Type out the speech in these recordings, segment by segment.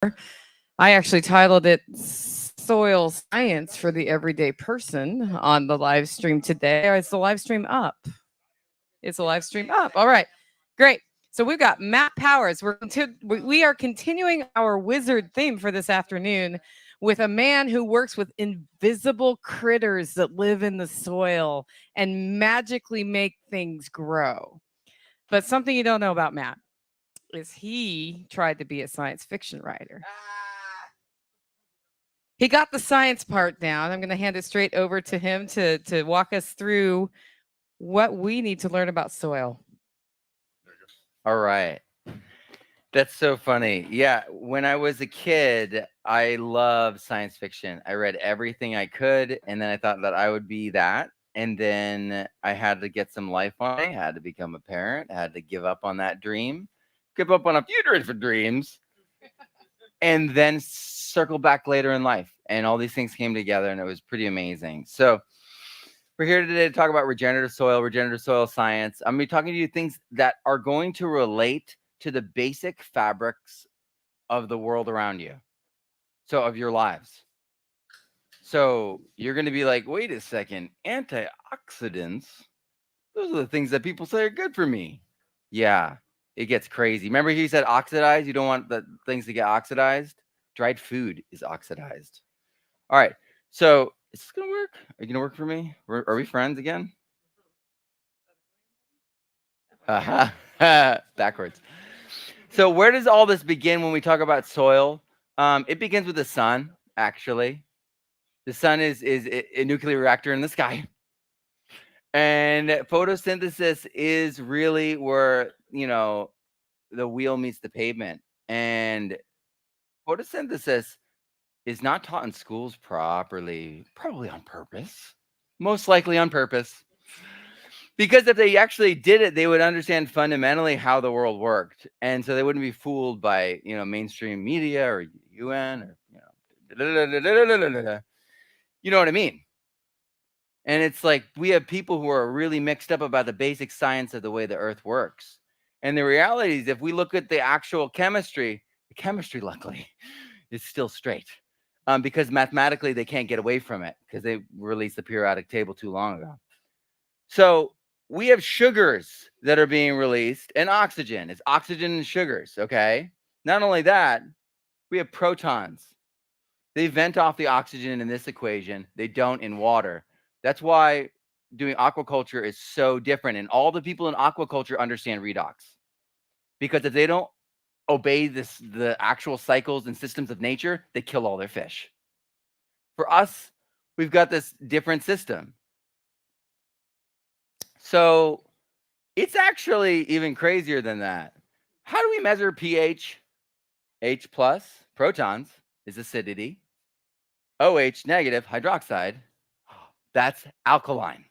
I actually titled it Soil Science for the Everyday Person on the live stream today. Is the live stream up? Is the live stream up? All right, great. So we've got Matt Powers. We are continuing our wizard theme for this afternoon with a man who works with invisible critters that live in the soil and magically make things grow. But something you don't know about Matt is he tried to be a science fiction writer. He got the science part down. I'm going to hand it straight over to him to walk us through what we need to learn about soil. All right. That's so funny. Yeah, when I was a kid, I loved science fiction. I read everything I could, and then I thought that I would be that. And then I had to get some life on me. I had to become a parent. I had to give up on that dream, give up on a few different dreams, and then circle back later in life. And all these things came together, and it was pretty amazing. So we're here today to talk about regenerative soil science. I'm going to be talking to you things that are going to relate to the basic fabrics of the world around you. So of your lives. So you're going to be like, wait a second, antioxidants, those are the things that people say are good for me. Yeah, it gets crazy. Remember he said oxidize? You don't want the things to get oxidized? Dried food is oxidized. All right. So is this going to work? Are you going to work for me? Are we friends again? Backwards. So where does all this begin when we talk about soil? It begins with the sun, actually. The sun is a nuclear reactor in the sky. And photosynthesis is really where, the wheel meets the pavement. And photosynthesis is not taught in schools properly, probably on purpose, most likely on purpose. Because if they actually did it, they would understand fundamentally how the world worked. And so they wouldn't be fooled by, mainstream media or UN or, you know what I mean? And it's like we have people who are really mixed up about the basic science of the way the earth works. And the reality is, if we look at the actual chemistry, the chemistry, luckily, is still straight. Because mathematically, they can't get away from it because they released the periodic table too long ago. So we have sugars that are being released and oxygen. It's oxygen and sugars, okay? Not only that, we have protons. They vent off the oxygen in this equation. They don't in water. That's why doing aquaculture is so different. And all the people in aquaculture understand redox. Because if they don't obey the actual cycles and systems of nature, they kill all their fish. For us, we've got this different system. So it's actually even crazier than that. How do we measure pH? H plus, protons, is acidity. OH negative, hydroxide, that's alkaline.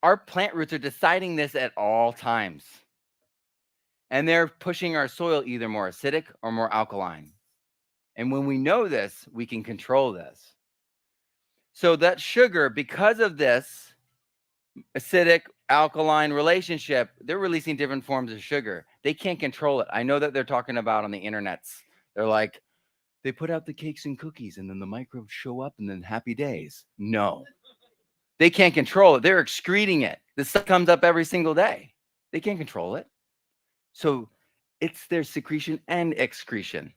Our plant roots are deciding this at all times. And they're pushing our soil either more acidic or more alkaline. And when we know this, we can control this. So that sugar, because of this acidic alkaline relationship, they're releasing different forms of sugar. They can't control it. I know that they're talking about on the internets. They're like, they put out the cakes and cookies and then the microbes show up and then happy days. No, they can't control it. They're excreting it. This stuff comes up every single day. They can't control it. So it's their secretion and excretion.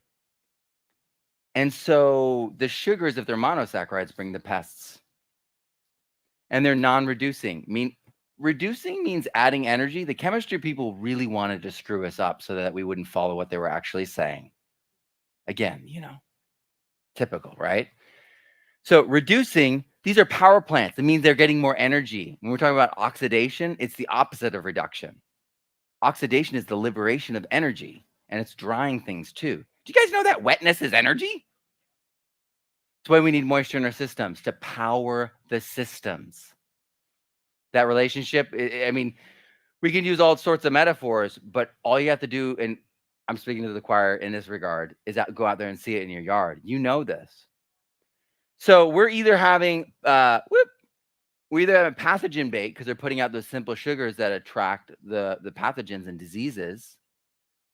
And so the sugars, if they're monosaccharides, bring the pests. And they're non-reducing. Reducing means adding energy. The chemistry people really wanted to screw us up so that we wouldn't follow what they were actually saying. Again, typical, right? So reducing, these are power plants. It means they're getting more energy. When we're talking about oxidation, it's the opposite of reduction. Oxidation is the liberation of energy, and it's drying things too. Do you guys know that wetness is energy? That's why we need moisture in our systems, to power the systems. That relationship, we can use all sorts of metaphors, but all you have to do, and I'm speaking to the choir in this regard, is go out there and see it in your yard. You know this. So we're either having pathogen bait because they're putting out those simple sugars that attract the pathogens and diseases,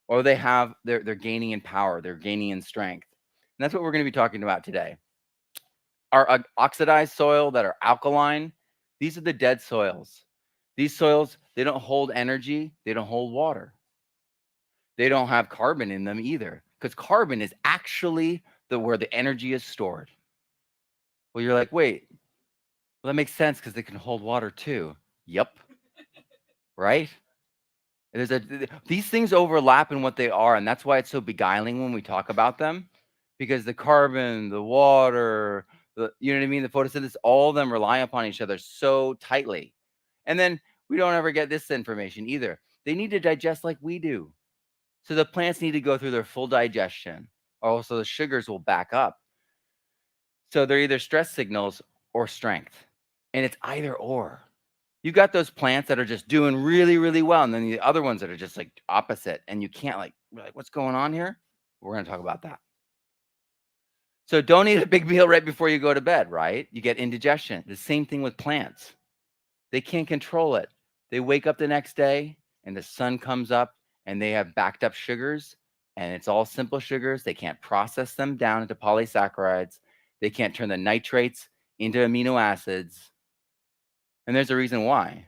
or they're gaining in power, they're gaining in strength. And that's what we're going to be talking about today. Our oxidized soil that are alkaline, these are the dead soils. These soils, they don't hold energy, they don't hold water. They don't have carbon in them either, because carbon is actually where the energy is stored. Well, you're like, wait, well, that makes sense because they can hold water too. Yep. Right? These things overlap in what they are, and that's why it's so beguiling when we talk about them, because the carbon, the water, you know what I mean, the photosynthesis, all of them rely upon each other so tightly. And then we don't ever get this information either. They need to digest like we do. So the plants need to go through their full digestion. Also, the sugars will back up. So they're either stress signals or strength. And it's either or. You got those plants that are just doing really, really well. And then the other ones that are just like opposite. And you can't like what's going on here? We're going to talk about that. So don't eat a big meal right before you go to bed, right? You get indigestion. The same thing with plants. They can't control it. They wake up the next day and the sun comes up and they have backed up sugars, and it's all simple sugars. They can't process them down into polysaccharides. They can't turn the nitrates into amino acids. And there's a reason why.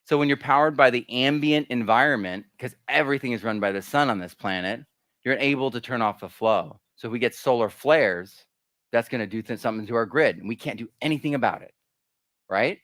So when you're powered by the ambient environment, because everything is run by the sun on this planet, you're able to turn off the flow. So if we get solar flares, that's going to do something to our grid, and we can't do anything about it, right?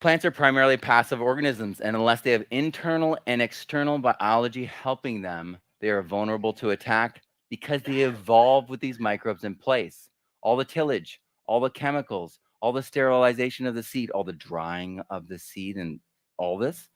Plants are primarily passive organisms, and unless they have internal and external biology helping them, they are vulnerable to attack because they evolved with these microbes in place. All the tillage, all the chemicals, all the sterilization of the seed, all the drying of the seed, and all this,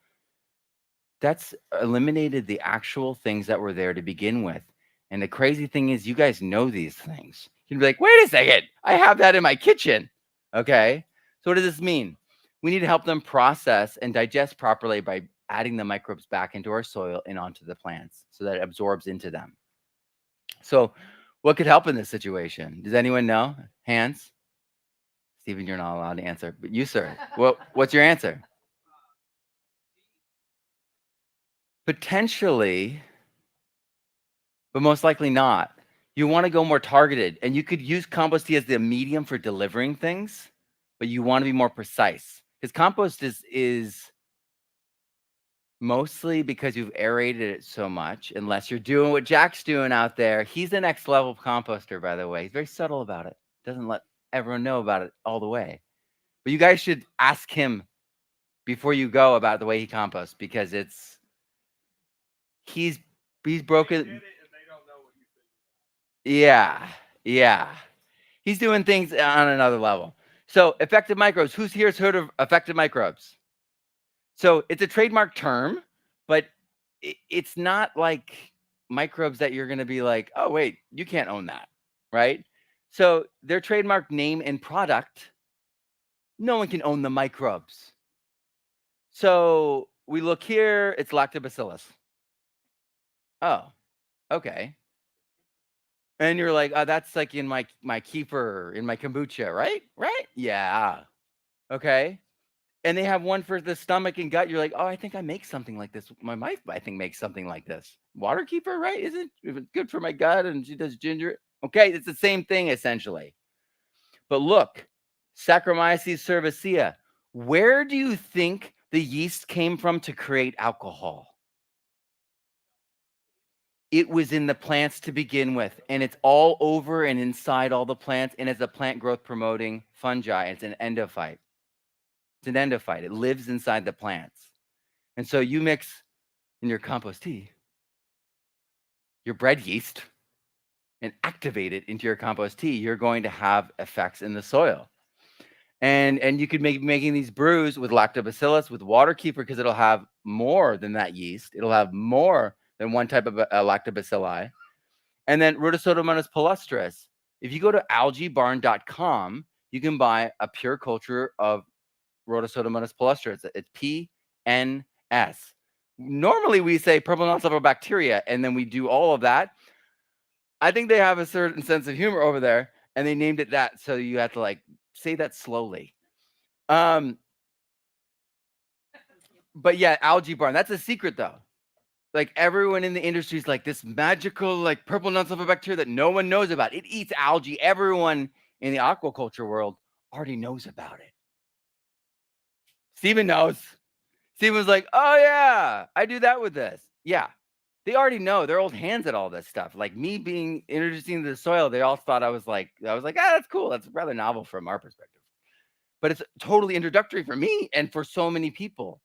that's eliminated the actual things that were there to begin with. And the crazy thing is, you guys know these things. You'd be like, wait a second, I have that in my kitchen. Okay, so what does this mean? We need to help them process and digest properly by adding the microbes back into our soil and onto the plants so that it absorbs into them. So what could help in this situation? Does anyone know? Hands? Stephen, you're not allowed to answer, but you, sir. What's your answer? Potentially, but most likely not. You want to go more targeted, and you could use compost tea as the medium for delivering things, but you want to be more precise. Because compost is mostly because you've aerated it so much, unless you're doing what Jack's doing out there. He's the next level composter, by the way. He's very subtle about it. Doesn't let everyone know about it all the way. But you guys should ask him before you go about the way he composts, because he's broken. Yeah. He's doing things on another level. So effective microbes. Who's here's heard of effective microbes? So it's a trademark term, but it's not like microbes that you're going to be like, oh, wait, you can't own that, right? So their trademark name and product, no one can own the microbes. So we look here, it's lactobacillus. Oh, okay. And you're like, oh, that's like in my kefir, in my kombucha, right? Right? Yeah. Okay. And they have one for the stomach and gut. You're like, oh, I think I make something like this. My wife, I think, makes something like this. Water kefir, right? Isn't it good for my gut? And she does ginger. Okay, it's the same thing essentially. But look, Saccharomyces cerevisiae. Where do you think the yeast came from to create alcohol? It was in the plants to begin with, and it's all over and inside all the plants, and it's a plant growth promoting fungi. It's an endophyte. It's an endophyte. It lives inside the plants. And so you mix in your compost tea your bread yeast and activate it into your compost tea, you're going to have effects in the soil. And you could make making these brews with lactobacillus, with water kefir, because it'll have more than that yeast. It'll have more than one type of lactobacilli. And then Rhodosodomonas palustris. If you go to algaebarn.com, you can buy a pure culture of Rhodosodomonas palustris. It's PNS. Normally we say purple non-self bacteria, and then we do all of that. I think they have a certain sense of humor over there, and they named it that, so you have to like say that slowly. But yeah, Algae Barn. That's a secret though. like everyone in the industry is like this magical, like purple non-sulfur bacteria that no one knows about. It eats algae. Everyone in the aquaculture world already knows about it. Steven knows. Steven was like, oh yeah, I do that with this. Yeah. They already know. They're old hands at all this stuff. Like me being introducing to the soil, they all thought I was like, that's cool. That's rather novel from our perspective. But it's totally introductory for me and for so many people.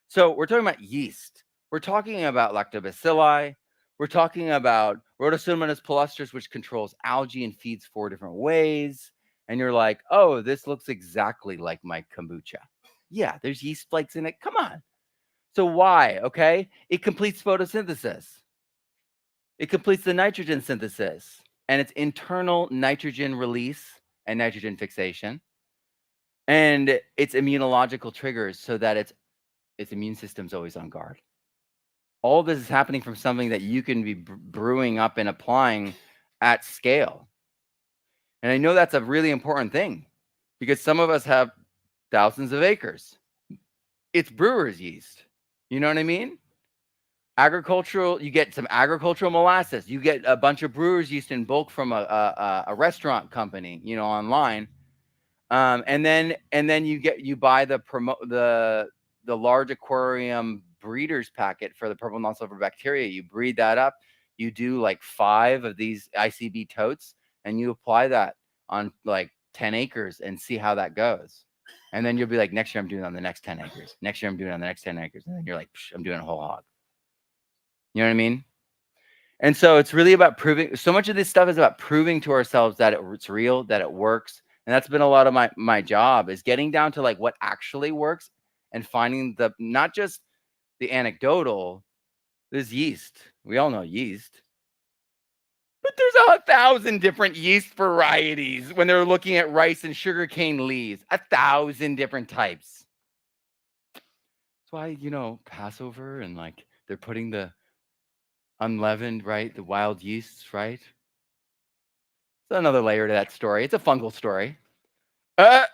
So we're talking about yeast. We're talking about lactobacilli. We're talking about Rhodocytomonas palustris, which controls algae and feeds 4 different ways. And you're like, oh, this looks exactly like my kombucha. Yeah, there's yeast flakes in it. Come on. So why? Okay. It completes photosynthesis. It completes the nitrogen synthesis and its internal nitrogen release and nitrogen fixation. And its immunological triggers so that its immune system's always on guard. All this is happening from something that you can be brewing up and applying at scale. And I know that's a really important thing because some of us have thousands of acres. It's brewer's yeast. You know what I mean? Agricultural, you get some agricultural molasses. You get a bunch of brewer's yeast in bulk from a restaurant company, online. And then you buy the large aquarium breeders packet for the purple non-sulfur bacteria. You breed that up. You do like 5 of these ICB totes, and you apply that on like 10 acres and see how that goes. And then you'll be like, next year I'm doing it on the next 10 acres. Next year I'm doing it on the next 10 acres. And then you're like, I'm doing a whole hog. You know what I mean? And so it's really about proving. So much of this stuff is about proving to ourselves that it's real, that it works. And that's been a lot of my job, is getting down to like what actually works and finding not just the anecdotal. There's yeast. We all know yeast. But there's 1,000 different yeast varieties when they're looking at rice and sugarcane leaves. 1,000 different types. That's why, Passover and like they're putting the unleavened, right? The wild yeasts, right? It's another layer to that story. It's a fungal story. And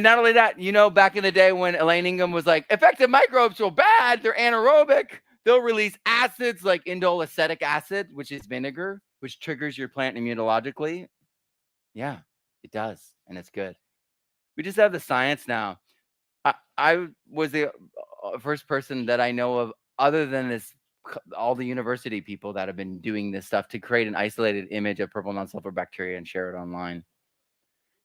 not only that, back in the day when Elaine Ingham was like, effective microbes are bad, they're anaerobic. They'll release acids like indole acetic acid, which is vinegar, which triggers your plant immunologically. Yeah, it does. And it's good. We just have the science now. I was the first person that I know of, other than all the university people that have been doing this stuff, to create an isolated image of purple non-sulfur bacteria and share it online.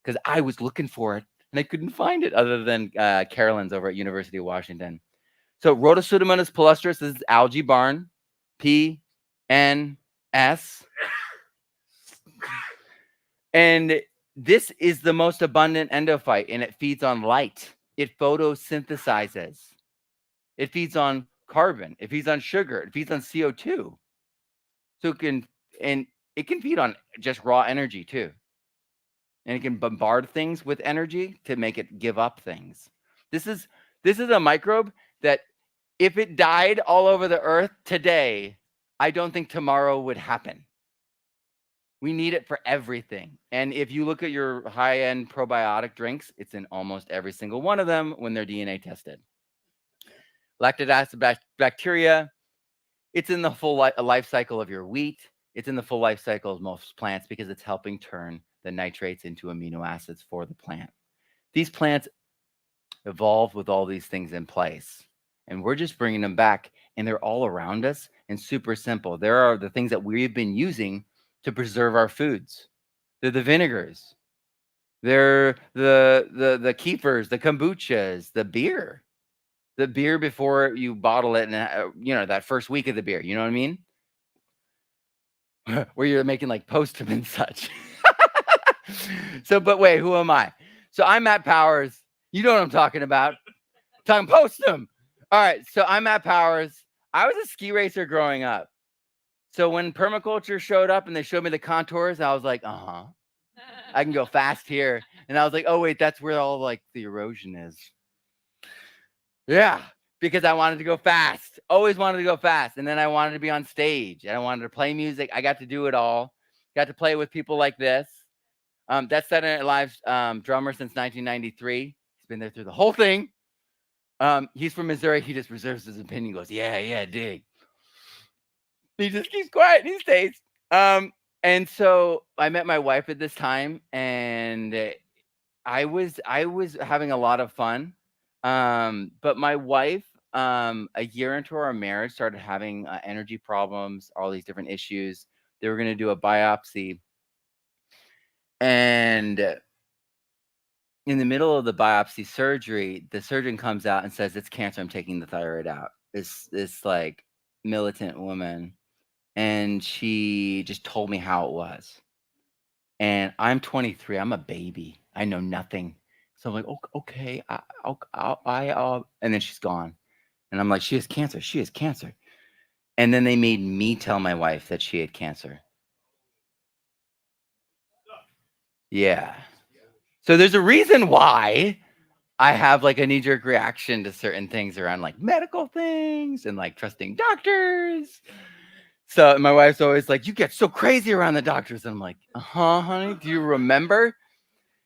Because I was looking for it and I couldn't find it other than Carolyn's over at University of Washington. So Rhodocytomonas palustris is algae barn, PNS. And this is the most abundant endophyte, and it feeds on light. It photosynthesizes. It feeds on carbon. It feeds on sugar. It feeds on CO2. So it can feed on just raw energy too. And it can bombard things with energy to make it give up things. This is a microbe that if it died all over the earth today, I don't think tomorrow would happen. We need it for everything. And if you look at your high-end probiotic drinks, it's in almost every single one of them when they're DNA tested. Lactic acid bacteria, it's in the full life cycle of your wheat. It's in the full life cycle of most plants because it's helping turn the nitrates into amino acids for the plant. These plants evolve with all these things in place, and we're just bringing them back, and they're all around us and super simple. There are the things that we've been using to preserve our foods. They're the vinegars. They're the kefirs, the kombuchas, the beer. The beer before you bottle it, and that first week of the beer, you know what I mean? Where you're making like Postum and such. So, but wait, who am I? So I'm Matt Powers. You know what I'm talking about. Talking Postum. All right, so I'm Matt Powers. I was a ski racer growing up. So when permaculture showed up and they showed me the contours, I was like, I can go fast here. And I was like, oh wait, that's where all like the erosion is. Yeah, because I wanted to go fast. Always wanted to go fast. And then I wanted to be on stage and I wanted to play music. I got to do it all. Got to play with people like this. That's Saturday Night Live's drummer since 1993. He's been there through the whole thing. He's from Missouri. He just reserves his opinion. He goes, yeah, dig. He just keeps quiet and he stays. And so I met my wife at this time, and I was having a lot of fun. But my wife, a year into our marriage, started having energy problems, all these different issues. They were going to do a biopsy, and in the middle of the biopsy surgery, the surgeon comes out and says, "It's cancer. I'm taking the thyroid out." This like militant woman, and she just told me how it was. And I'm 23. I'm a baby. I know nothing. So I'm like, okay, and then she's gone. And I'm like, she has cancer. She has cancer. And then they made me tell my wife that she had cancer. Yeah. So there's a reason why I have like a knee-jerk reaction to certain things around like medical things and like trusting doctors. So my wife's always like, you get so crazy around the doctors. And I'm like, honey, do you remember?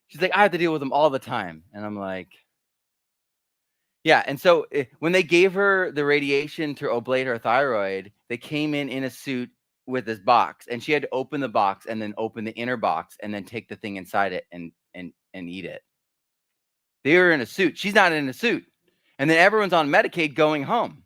She's like, I have to deal with them all the time. And I'm like, yeah. And so when they gave her the radiation to ablate her thyroid, they came in a suit with this box, and she had to open the box and then open the inner box and then take the thing inside it and eat it. They were in a suit. She's not in a suit. And then everyone's on Medicaid going home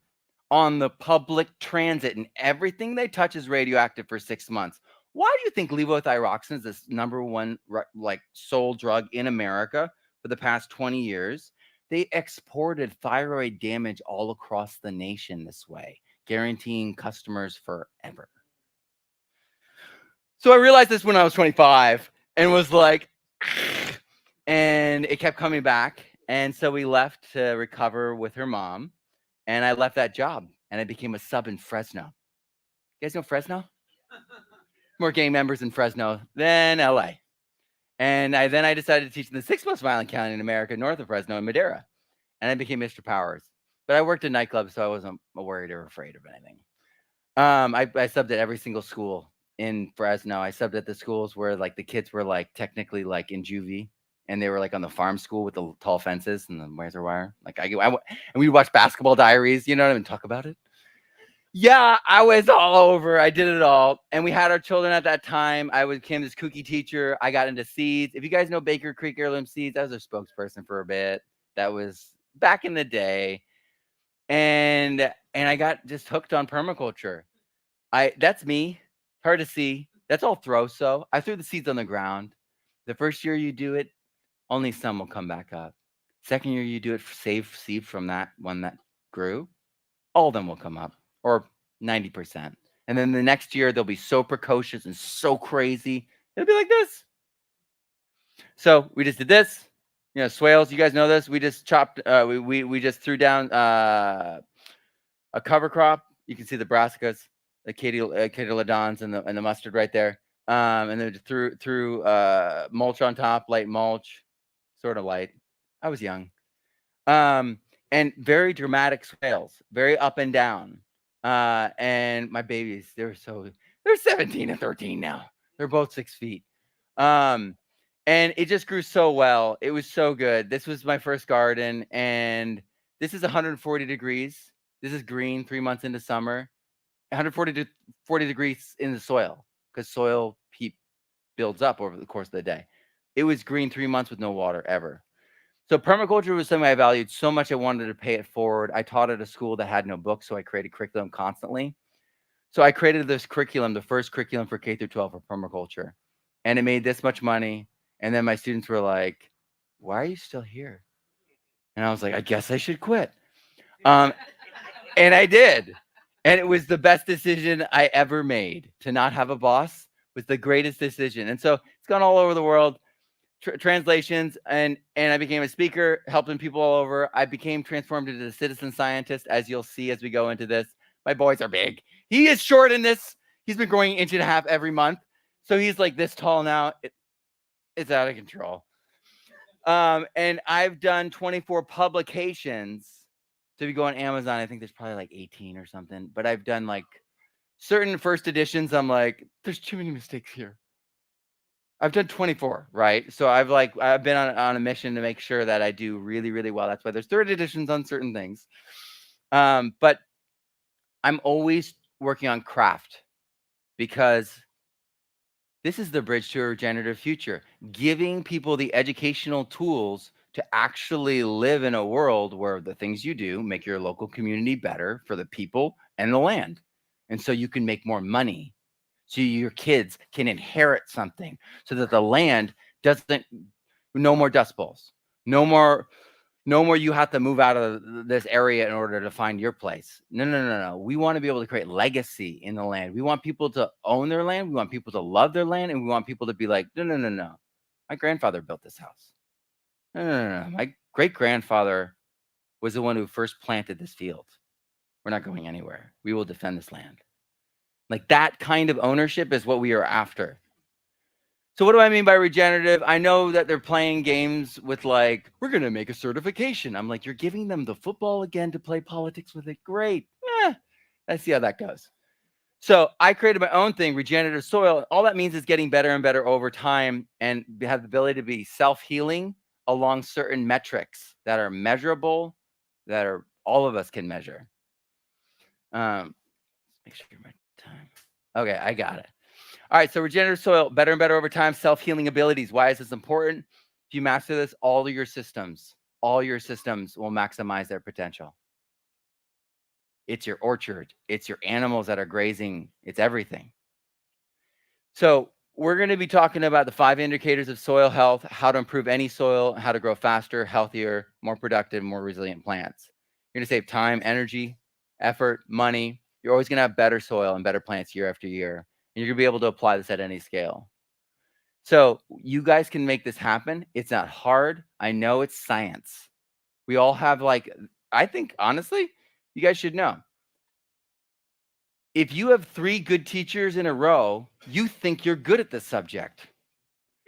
on the public transit, and everything they touch is radioactive for 6 months. Why do you think levothyroxine is the number one like sold drug in America for the past 20 years? They exported thyroid damage all across the nation this way, guaranteeing customers forever. So I realized this when I was 25 and was like, and it kept coming back. And so we left to recover with her mom, and I left that job and I became a sub in Fresno. You guys know Fresno? More gang members in Fresno than LA. And then I decided to teach in the 6th most violent county in America, north of Fresno, in Madera. And I became Mr. Powers. But I worked in nightclubs, so I wasn't worried or afraid of anything. I subbed at every single school in Fresno. I subbed at the schools where like the kids were like technically like in juvie, and they were like on the farm school with the tall fences and the razor wire. Like and we'd watch Basketball Diaries, you know what I mean? Talk about it. Yeah, I was all over. I did it all. And we had our children at that time. I became this kooky teacher. I got into seeds. If you guys know Baker Creek Heirloom Seeds, I was their spokesperson for a bit. That was back in the day. And I got just hooked on permaculture. That's me. Hard to see. That's all Throso. I threw the seeds on the ground. The first year you do it, only some will come back up. Second year you do it, save seed from that one that grew, all of them will come up, or 90%. And then the next year they'll be so precocious and so crazy. It'll be like this. So we just did this. You know, swales, you guys know this. We just chopped, we just threw down a cover crop. You can see the brassicas, the Katyledons and the mustard right there. And then threw mulch on top, light mulch, sort of light. I was young. And very dramatic swales, very up and down. And my babies, they're 17 and 13 now. They're both 6 feet. And it just grew so well. It was so good. This was my first garden, and this is 140 degrees. This is green 3 months into summer. 140 to 40 degrees in the soil, because soil heat builds up over the course of the day. It was green 3 months with no water ever. So permaculture was something I valued so much I wanted to pay it forward. I taught at a school that had no books, so I created curriculum constantly. So I created this curriculum, the first curriculum for K through 12 for permaculture, and it made this much money. And then my students were like, "Why are you still here?" And I was like, "I guess I should quit." And I did. And it was the best decision I ever made. To not have a boss was the greatest decision. And so it's gone all over the world. Translations, and I became a speaker, helping people all over. I became transformed into a citizen scientist, as you'll see as we go into this. My boys are big. He is short in this. He's been growing 1.5 inches every month. So he's like this tall now. It's out of control. And I've done 24 publications. So if you go on Amazon, I think there's probably like 18 or something. But I've done like certain first editions. I'm like, there's too many mistakes here. I've done 24, right? So I've been on a mission to make sure that I do really, really well. That's why there's third editions on certain things. But I'm always working on craft because this is the bridge to a regenerative future, giving people the educational tools to actually live in a world where the things you do make your local community better for the people and the land. And so you can make more money. So your kids can inherit something so that the land doesn't, no more dust bowls, no more you have to move out of this area in order to find your place. No. We want to be able to create legacy in the land. We want people to own their land. We want people to love their land. And we want people to be like, no. My grandfather built this house. No. My great-grandfather was the one who first planted this field. We're not going anywhere. We will defend this land. Like that kind of ownership is what we are after. So what do I mean by regenerative? I know that they're playing games with like, we're going to make a certification. I'm like, you're giving them the football again to play politics with it. Great. Let's see how that goes. So I created my own thing, regenerative soil. All that means is getting better and better over time and have the ability to be self-healing along certain metrics that are measurable, that are all of us can measure. Make sure my time. Okay, I got it. All right, so regenerative soil, better and better over time, self-healing abilities. Why is this important? If you master this, all your systems will maximize their potential. It's your orchard. It's your animals that are grazing. It's everything. So we're going to be talking about the 5 indicators of soil health, how to improve any soil, how to grow faster, healthier, more productive, more resilient plants. You're going to save time, energy, effort, money. You're always going to have better soil and better plants year after year. And you're going to be able to apply this at any scale. So you guys can make this happen. It's not hard. I know it's science. We all have I think, honestly, you guys should know. If you have 3 good teachers in a row, you think you're good at this subject.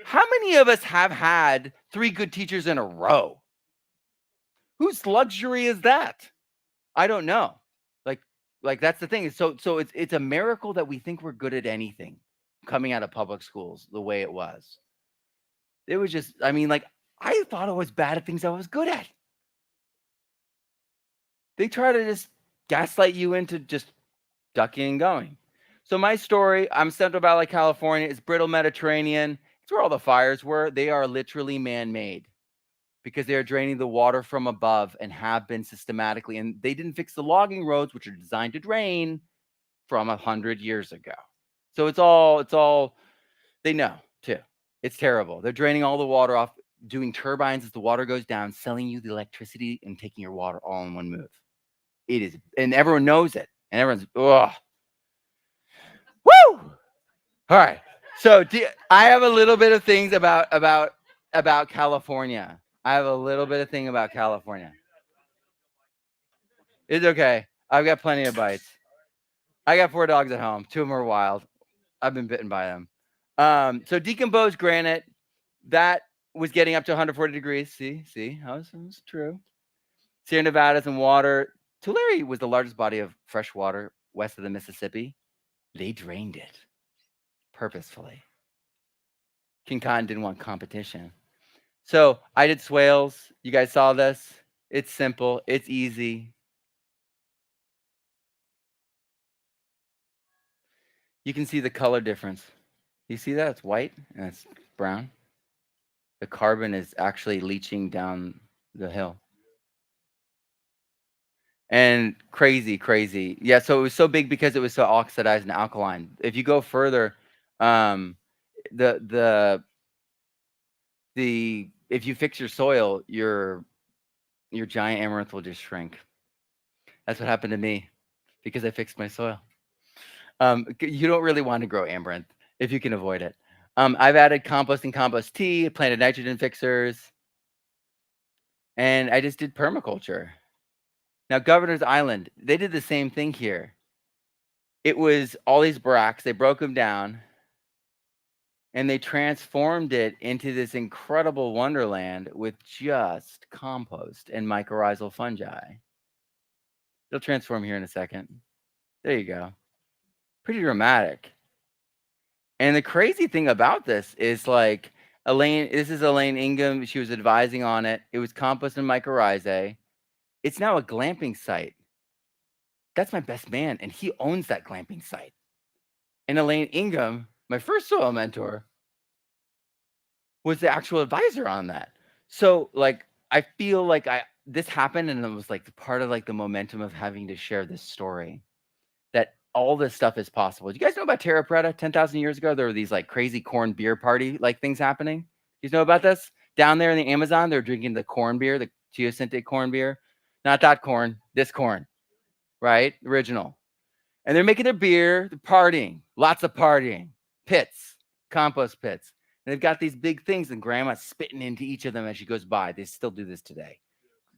How many of us have had 3 good teachers in a row? Whose luxury is that? I don't know. Like that's the thing. So it's a miracle that we think we're good at anything coming out of public schools the way it was. It was just, I thought I was bad at things I was good at. They try to just gaslight you into just ducking and going. So my story, I'm Central Valley, California. It's brittle Mediterranean. It's where all the fires were. They are literally man-made because they are draining the water from above and have been systematically. And they didn't fix the logging roads, which are designed to drain from 100 years ago. So it's all, they know too. It's terrible. They're draining all the water off, doing turbines as the water goes down, selling you the electricity and taking your water all in one move. It is, and everyone knows it. And everyone's, ugh. Woo! All right. So I have a little bit of things about California. I have a little bit of thing about California. It's okay. I've got plenty of bites. I got 4 dogs at home. 2 of them are wild. I've been bitten by them. So decomposed granite, that was getting up to 140 degrees. See, that was true. Sierra Nevadas and water. Tulare was the largest body of fresh water west of the Mississippi. They drained it purposefully. King Cotton didn't want competition. So I did swales. You guys saw this. It's simple. It's easy. You can see the color difference. You see that? It's white and it's brown. The carbon is actually leaching down the hill. And crazy. Yeah, so it was so big because it was so oxidized and alkaline. If you go further, if you fix your soil, your giant amaranth will just shrink. That's what happened to me because I fixed my soil. You don't really want to grow amaranth if you can avoid it. I've added compost and compost tea, planted nitrogen fixers, and I just did permaculture. Now, Governor's Island, they did the same thing here. It was all these barracks. They broke them down, and they transformed it into this incredible wonderland with just compost and mycorrhizal fungi. It'll transform here in a second. There you go. Pretty dramatic. And the crazy thing about this is like this is Elaine Ingham. She was advising on it. It was compost and mycorrhizae. It's now a glamping site. That's my best man, and he owns that glamping site. And Elaine Ingham, my first soil mentor, was the actual advisor on that. So like I feel like this happened, and it was like part of like the momentum of having to share this story, that all this stuff is possible. Do you guys know about Terra Preta? 10,000 years ago, there were these like crazy corn beer party like things happening. You know about this? Down there in the Amazon, they're drinking the corn beer, the geosyntic corn beer. Not that corn, this corn, right? Original. And they're making their beer, they're partying, lots of partying, pits, compost pits. And they've got these big things, and grandma's spitting into each of them as she goes by. They still do this today.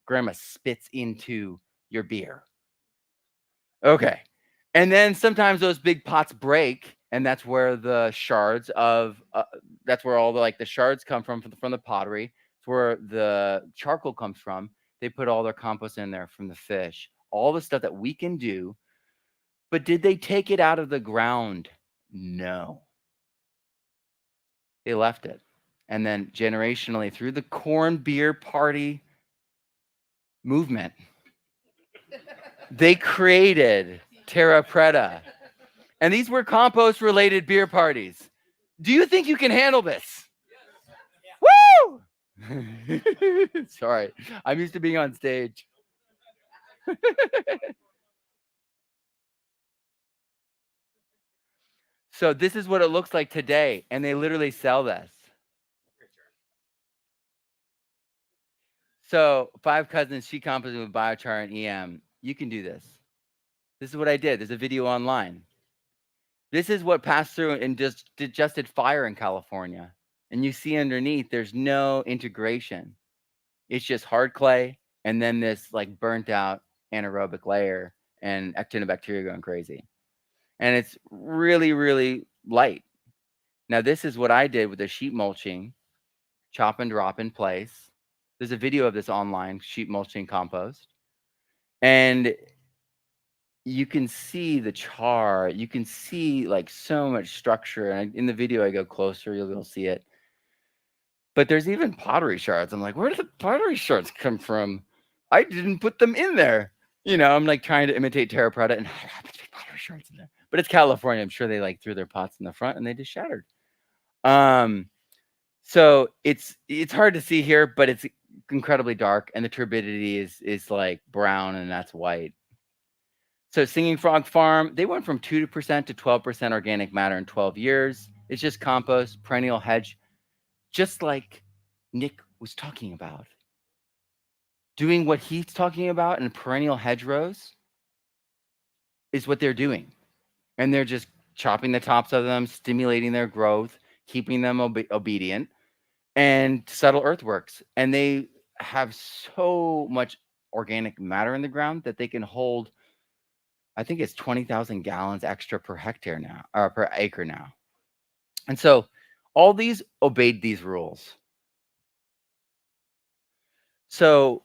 Grandma spits into your beer. Okay. And then sometimes those big pots break, and that's where the shards of that's where all the like the shards come from the pottery. It's where the charcoal comes from. They put all their compost in there from the fish, all the stuff that we can do. But did they take it out of the ground? No. They left it. And then generationally, through the corn beer party movement, they created Terra Preta. And these were compost-related beer parties. Do you think you can handle this? Woo! Sorry, I'm used to being on stage. So this is what it looks like today, and they literally sell this. So 5 cousins, she composted with biochar and EM. You can do this. This is what I did. There's a video online. This is what passed through and just did fire in California. And you see underneath, there's no integration. It's just hard clay and then this like burnt out anaerobic layer and actinobacteria going crazy. And it's really, really light. Now, this is what I did with the sheet mulching, chop and drop in place. There's a video of this online, sheet mulching compost. And you can see the char. You can see like so much structure. And in the video, I go closer, you'll see it. But there's even pottery shards. I'm like, where did the pottery shards come from? I didn't put them in there. You know, I'm like trying to imitate Terra Preta, and I happen to be pottery shards in there. But it's California. I'm sure they like threw their pots in the front and they just shattered. So it's hard to see here, but it's incredibly dark, and the turbidity is like brown, and that's white. So Singing Frog Farm, they went from 2% to 12% organic matter in 12 years. It's just compost, perennial hedge, just like Nick was talking about. Doing what he's talking about in perennial hedgerows is what they're doing. And they're just chopping the tops of them, stimulating their growth, keeping them obedient, and subtle earthworks. And they have so much organic matter in the ground that they can hold, I think it's 20,000 gallons extra per hectare now, or per acre now. And so all these obeyed these rules. So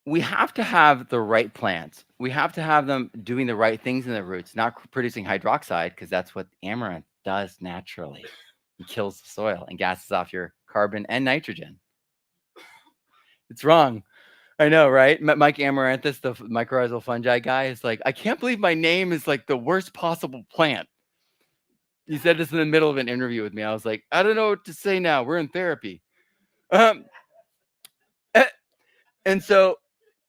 we have to have the right plants. We have to have them doing the right things in the roots, not producing hydroxide, because that's what amaranth does naturally. It kills the soil and gases off your carbon and nitrogen. It's wrong. I know, right? Mike Amaranthus, the mycorrhizal fungi guy, is like, I can't believe my name is like the worst possible plant. He said this in the middle of an interview with me. I was like, I don't know what to say now. We're in therapy. And so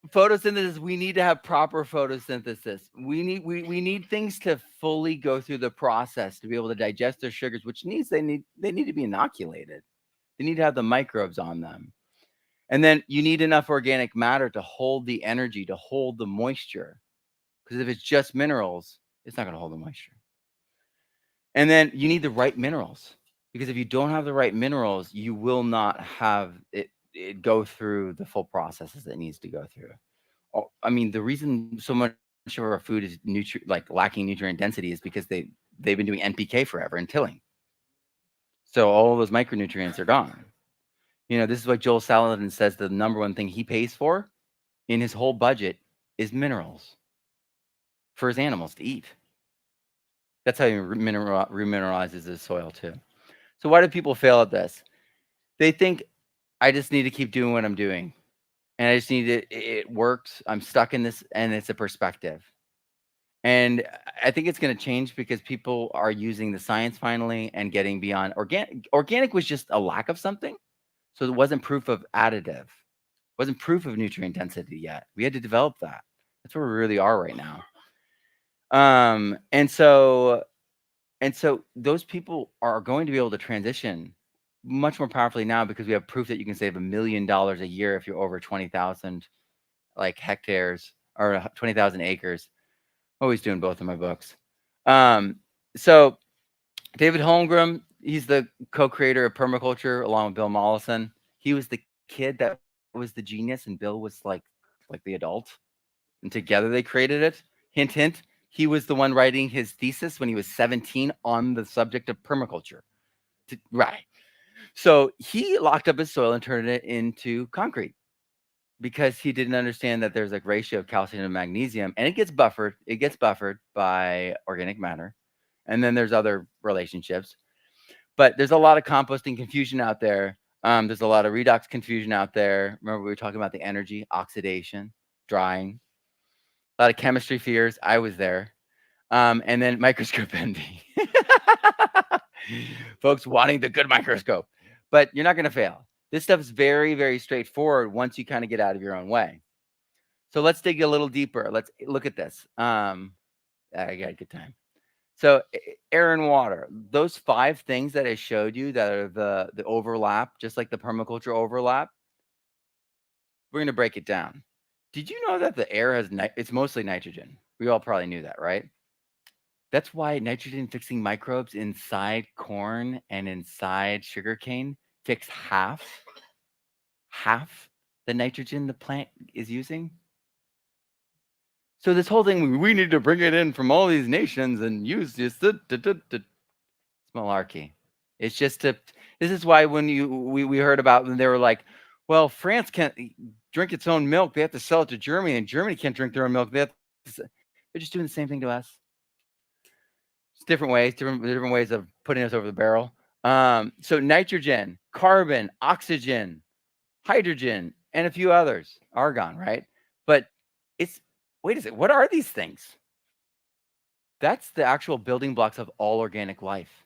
photosynthesis, we need to have proper photosynthesis. We need things to fully go through the process to be able to digest their sugars, which means they need to be inoculated. They need to have the microbes on them. And then you need enough organic matter to hold the energy, to hold the moisture. Because if it's just minerals, it's not going to hold the moisture. And then you need the right minerals. Because if you don't have the right minerals, you will not have it go through the full processes it needs to go through. I mean, the reason so much of our food is lacking nutrient density is because they've been doing NPK forever and tilling. So all those micronutrients are gone. You know, this is what Joel Salatin says the number one thing he pays for in his whole budget is minerals for his animals to eat. That's how he remineralizes his soil too. So why do people fail at this? They think I just need to keep doing what I'm doing, and I just need it works. I'm stuck in this, and it's a perspective. And I think it's going to change because people are using the science finally and getting beyond organic. Organic was just a lack of something. So it wasn't proof of additive. It wasn't proof of nutrient density yet. We had to develop that. That's where we really are right now. And so those people are going to be able to transition much more powerfully now because we have proof that you can save $1 million a year if you're over 20,000 like hectares or 20,000 acres. Always doing both of my books. So David Holmgren, he's the co-creator of permaculture along with Bill Mollison. He was the kid that was the genius, and Bill was like the adult. And together they created it. Hint, hint. He was the one writing his thesis when he was 17 on the subject of permaculture. Right. So he locked up his soil and turned it into concrete because he didn't understand that there's a ratio of calcium and magnesium, and it gets buffered. It gets buffered by organic matter. And then there's other relationships. But there's a lot of composting confusion out there. There's a lot of redox confusion out there. Remember, we were talking about the energy, oxidation, drying. A lot of chemistry fears. I was there. And then microscope envy. Folks wanting the good microscope. But you're not going to fail. This stuff is very, very straightforward once you kind of get out of your own way. So let's dig a little deeper. Let's look at this. I got a good time. So air and water, those 5 things that I showed you that are the overlap, just like the permaculture overlap, we're going to break it down. Did you know that the air has, it's mostly nitrogen? We all probably knew that, right? That's why nitrogen-fixing microbes inside corn and inside sugarcane fix half the nitrogen the plant is using. So this whole thing, we need to bring it in from all these nations and use this. It's malarkey. It's just this is why when we heard about when they were like, well, France can't drink its own milk. They have to sell it to Germany, and Germany can't drink their own milk. They're just doing the same thing to us. It's different ways, different ways of putting us over the barrel. So nitrogen, carbon, oxygen, hydrogen, and a few others, argon, right? But wait a second, what are these things? That's the actual building blocks of all organic life.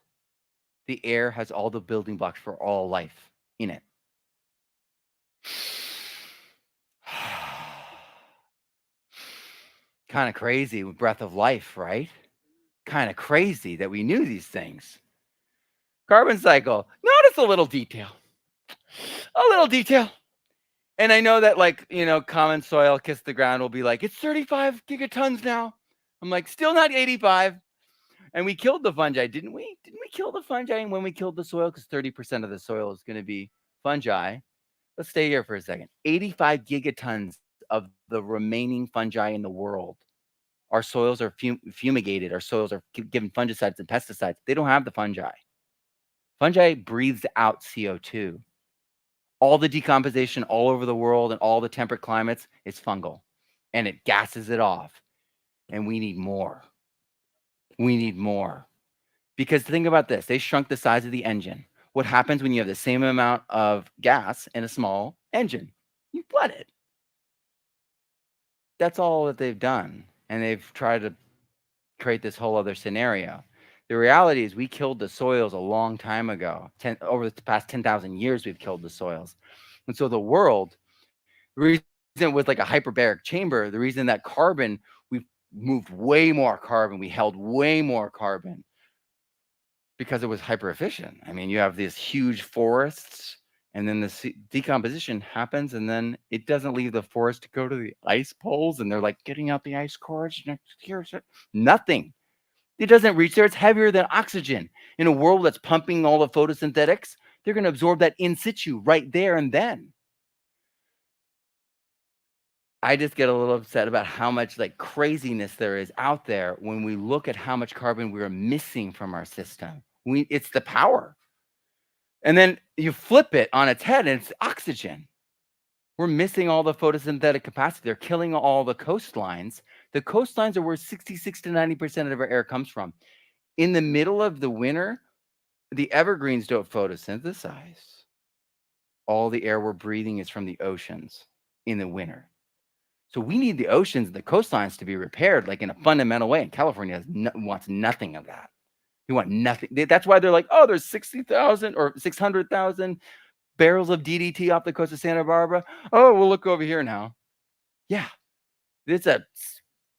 The air has all the building blocks for all life in it. Kind of crazy with breath of life, right? Kind of crazy that we knew these things. Carbon cycle, notice a little detail. A little detail. And I know that, like, common soil kiss the ground will be like, it's 35 gigatons now. I'm like, still not 85. And we killed the fungi, didn't we? Didn't we kill the fungi when we killed the soil? Because 30% of the soil is going to be fungi. Let's stay here for a second. 85 gigatons of the remaining fungi in the world. Our soils are fumigated. Our soils are given fungicides and pesticides. They don't have the fungi. Fungi breathes out CO2. All the decomposition all over the world and all the temperate climates is fungal. And it gases it off. And we need more. We need more. Because think about this. They shrunk the size of the engine. What happens when you have the same amount of gas in a small engine? You flood it. That's all that they've done. And they've tried to create this whole other scenario. The reality is we killed the soils a long time ago. Over the past 10,000 years, we've killed the soils. And so the world, the reason with like a hyperbaric chamber, the reason that carbon, we've moved way more carbon, we held way more carbon because it was hyper efficient. I mean, you have these huge forests, and then the decomposition happens, and then it doesn't leave the forest to go to the ice poles, and they're like getting out the ice cores. Nothing. It doesn't reach there. It's heavier than oxygen. In a world that's pumping all the photosynthetics, they're going to absorb that in situ right there and then. I just get a little upset about how much like craziness there is out there when we look at how much carbon we're missing from our system. It's the power. And then you flip it on its head and it's oxygen. We're missing all the photosynthetic capacity. They're killing all the coastlines. The coastlines are where 66 to 90% of our air comes from. In the middle of the winter, the evergreens don't photosynthesize. All the air we're breathing is from the oceans in the winter. So we need the oceans and the coastlines to be repaired like in a fundamental way. And California wants nothing of that. They want nothing. That's why they're like, oh, there's 60,000 or 600,000 barrels of DDT off the coast of Santa Barbara. Oh, we'll look over here now. Yeah, it's a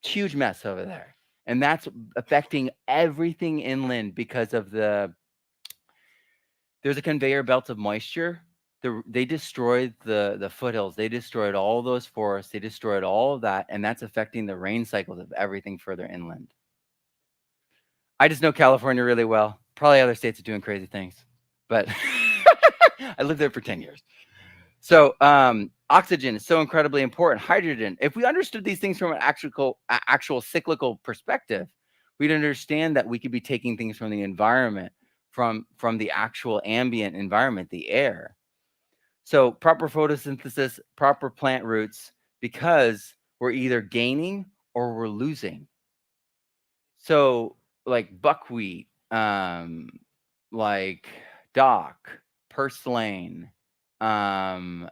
huge mess over there. And that's affecting everything inland because of there's a conveyor belt of moisture. They destroyed the foothills. They destroyed all those forests. They destroyed all of that. And that's affecting the rain cycles of everything further inland. I just know California really well. Probably other states are doing crazy things, but I lived there for 10 years. So oxygen is so incredibly important. Hydrogen. If we understood these things from an actual cyclical perspective, we'd understand that we could be taking things from the environment, from the actual ambient environment, the air. So proper photosynthesis, proper plant roots, because we're either gaining or we're losing. So like buckwheat, like dock, purslane, all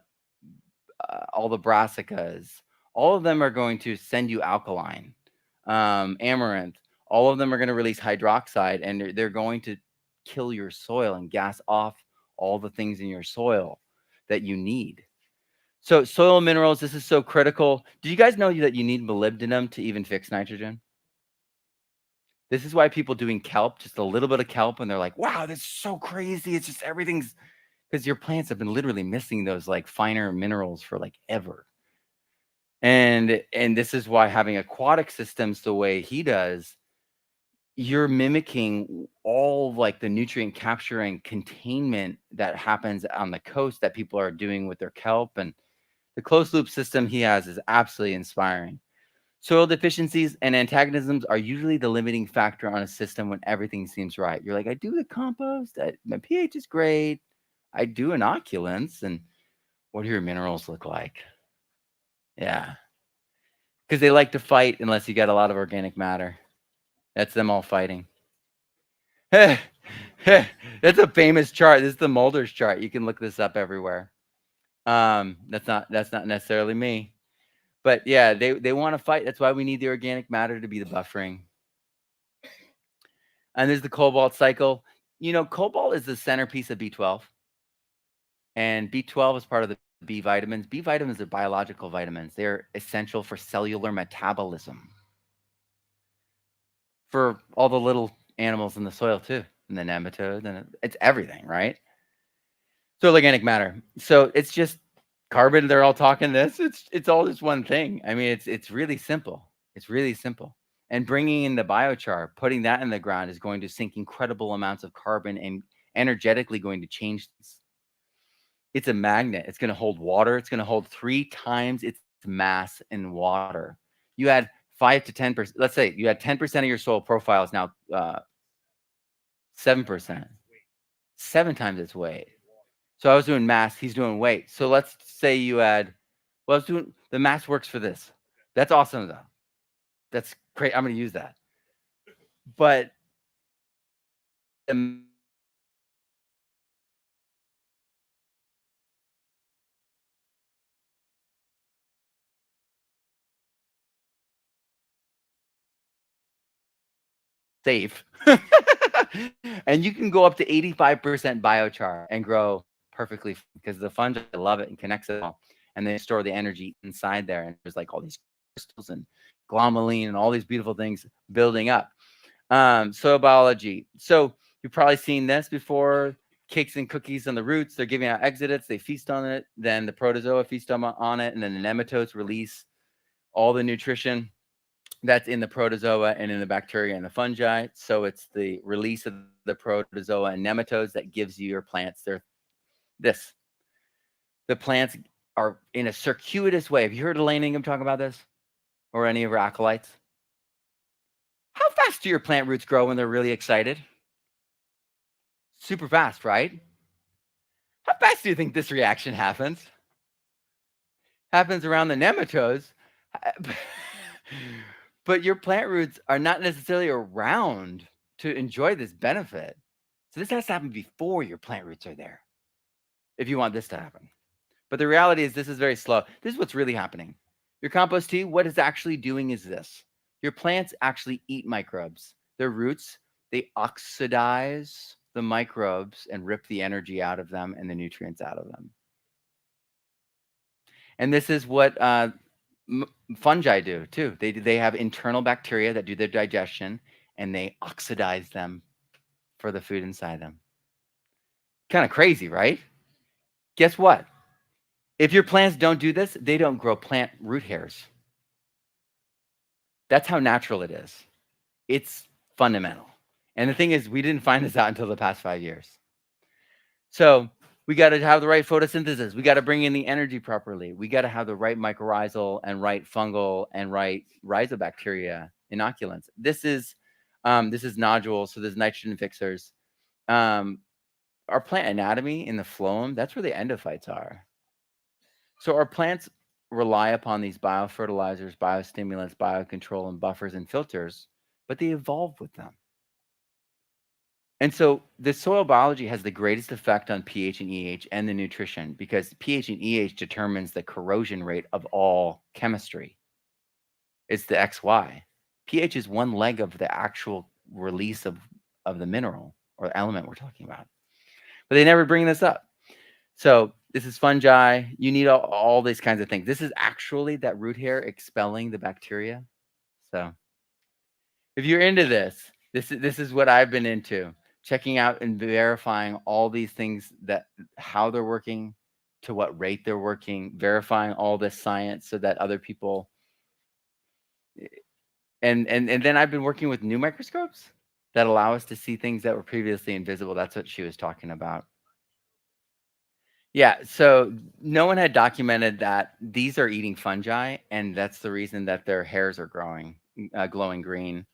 the brassicas, all of them are going to send you alkaline. Amaranth, all of them are going to release hydroxide, and they're going to kill your soil and gas off all the things in your soil that you need. So soil minerals, this is so critical. Do you guys know that you need molybdenum to even fix nitrogen? This is why people doing kelp, just a little bit of kelp, and they're like, wow, that's so crazy. It's just everything's, because your plants have been literally missing those like finer minerals for like ever. And this is why having aquatic systems the way he does, you're mimicking all like the nutrient capture and containment that happens on the coast that people are doing with their kelp. And the closed loop system he has is absolutely inspiring. Soil deficiencies and antagonisms are usually the limiting factor on a system when everything seems right. You're like, I do the compost, my pH is great, I do inoculants, and what do your minerals look like? Yeah. Because they like to fight unless you got a lot of organic matter. That's them all fighting. That's a famous chart. This is the Mulder's chart. You can look this up everywhere. That's not necessarily me. But yeah, they want to fight. That's why we need the organic matter to be the buffering. And there's the cobalt cycle. You know, cobalt is the centerpiece of B12. And B12 is part of the B vitamins. B vitamins are biological vitamins. They're essential for cellular metabolism. For all the little animals in the soil too. And the nematodes, and it's everything, right? So organic matter. So it's just carbon. They're all talking this. It's all just one thing. I mean, it's really simple. It's really simple. And bringing in the biochar, putting that in the ground is going to sink incredible amounts of carbon and energetically going to change things. It's a magnet. It's going to hold water. It's going to hold 3 times its mass in water. You had 5 to 10%. Let's say you had 10% of your soil profile is now 7%. 7 times its weight. So I was doing mass. He's doing weight. So let's say you had, well, I was doing, the mass works for this. That's awesome though. That's great. I'm going to use that. But safe. And you can go up to 85% biochar and grow perfectly because the fungi love it and connects it all. And they store the energy inside there. And there's like all these crystals and glomalin and all these beautiful things building up. Soil biology. So you've probably seen this before. Cakes and cookies on the roots. They're giving out exudates. They feast on it. Then the protozoa feast on it. And then the nematodes release all the nutrition that's in the protozoa and in the bacteria and the fungi. So it's the release of the protozoa and nematodes that gives you your plants this. The plants are in a circuitous way. Have you heard Elaine Ingham talk about this? Or any of her acolytes? How fast do your plant roots grow when they're really excited? Super fast, right? How fast do you think this reaction happens? Happens around the nematodes. But your plant roots are not necessarily around to enjoy this benefit. So this has to happen before your plant roots are there if you want this to happen. But the reality is this is very slow. This is what's really happening. Your compost tea, what it's actually doing is this. Your plants actually eat microbes. Their roots, they oxidize the microbes and rip the energy out of them and the nutrients out of them. And this is what fungi do too. They have internal bacteria that do their digestion, and they oxidize them for the food inside them. Kind of crazy, right? Guess what? If your plants don't do this, they don't grow plant root hairs. That's how natural it is. It's fundamental. And the thing is, we didn't find this out until the past 5 years. So we got to have the right photosynthesis. We got to bring in the energy properly. We got to have the right mycorrhizal and right fungal and right rhizobacteria inoculants. This is nodules, so there's nitrogen fixers. Our plant anatomy in the phloem, that's where the endophytes are. So our plants rely upon these biofertilizers, biostimulants, biocontrol, and buffers and filters, but they evolve with them. And so the soil biology has the greatest effect on pH and EH and the nutrition, because pH and EH determines the corrosion rate of all chemistry. It's the XY. pH is one leg of the actual release of the mineral or element we're talking about. But they never bring this up. So this is fungi. You need all these kinds of things. This is actually that root hair expelling the bacteria. So if you're into this is what I've been into. Checking out and verifying all these things, that how they're working, to what rate they're working, verifying all this science so that other people. And then I've been working with new microscopes that allow us to see things that were previously invisible. That's what she was talking about. Yeah, so no one had documented that these are eating fungi, and that's the reason that their hairs are growing, glowing green.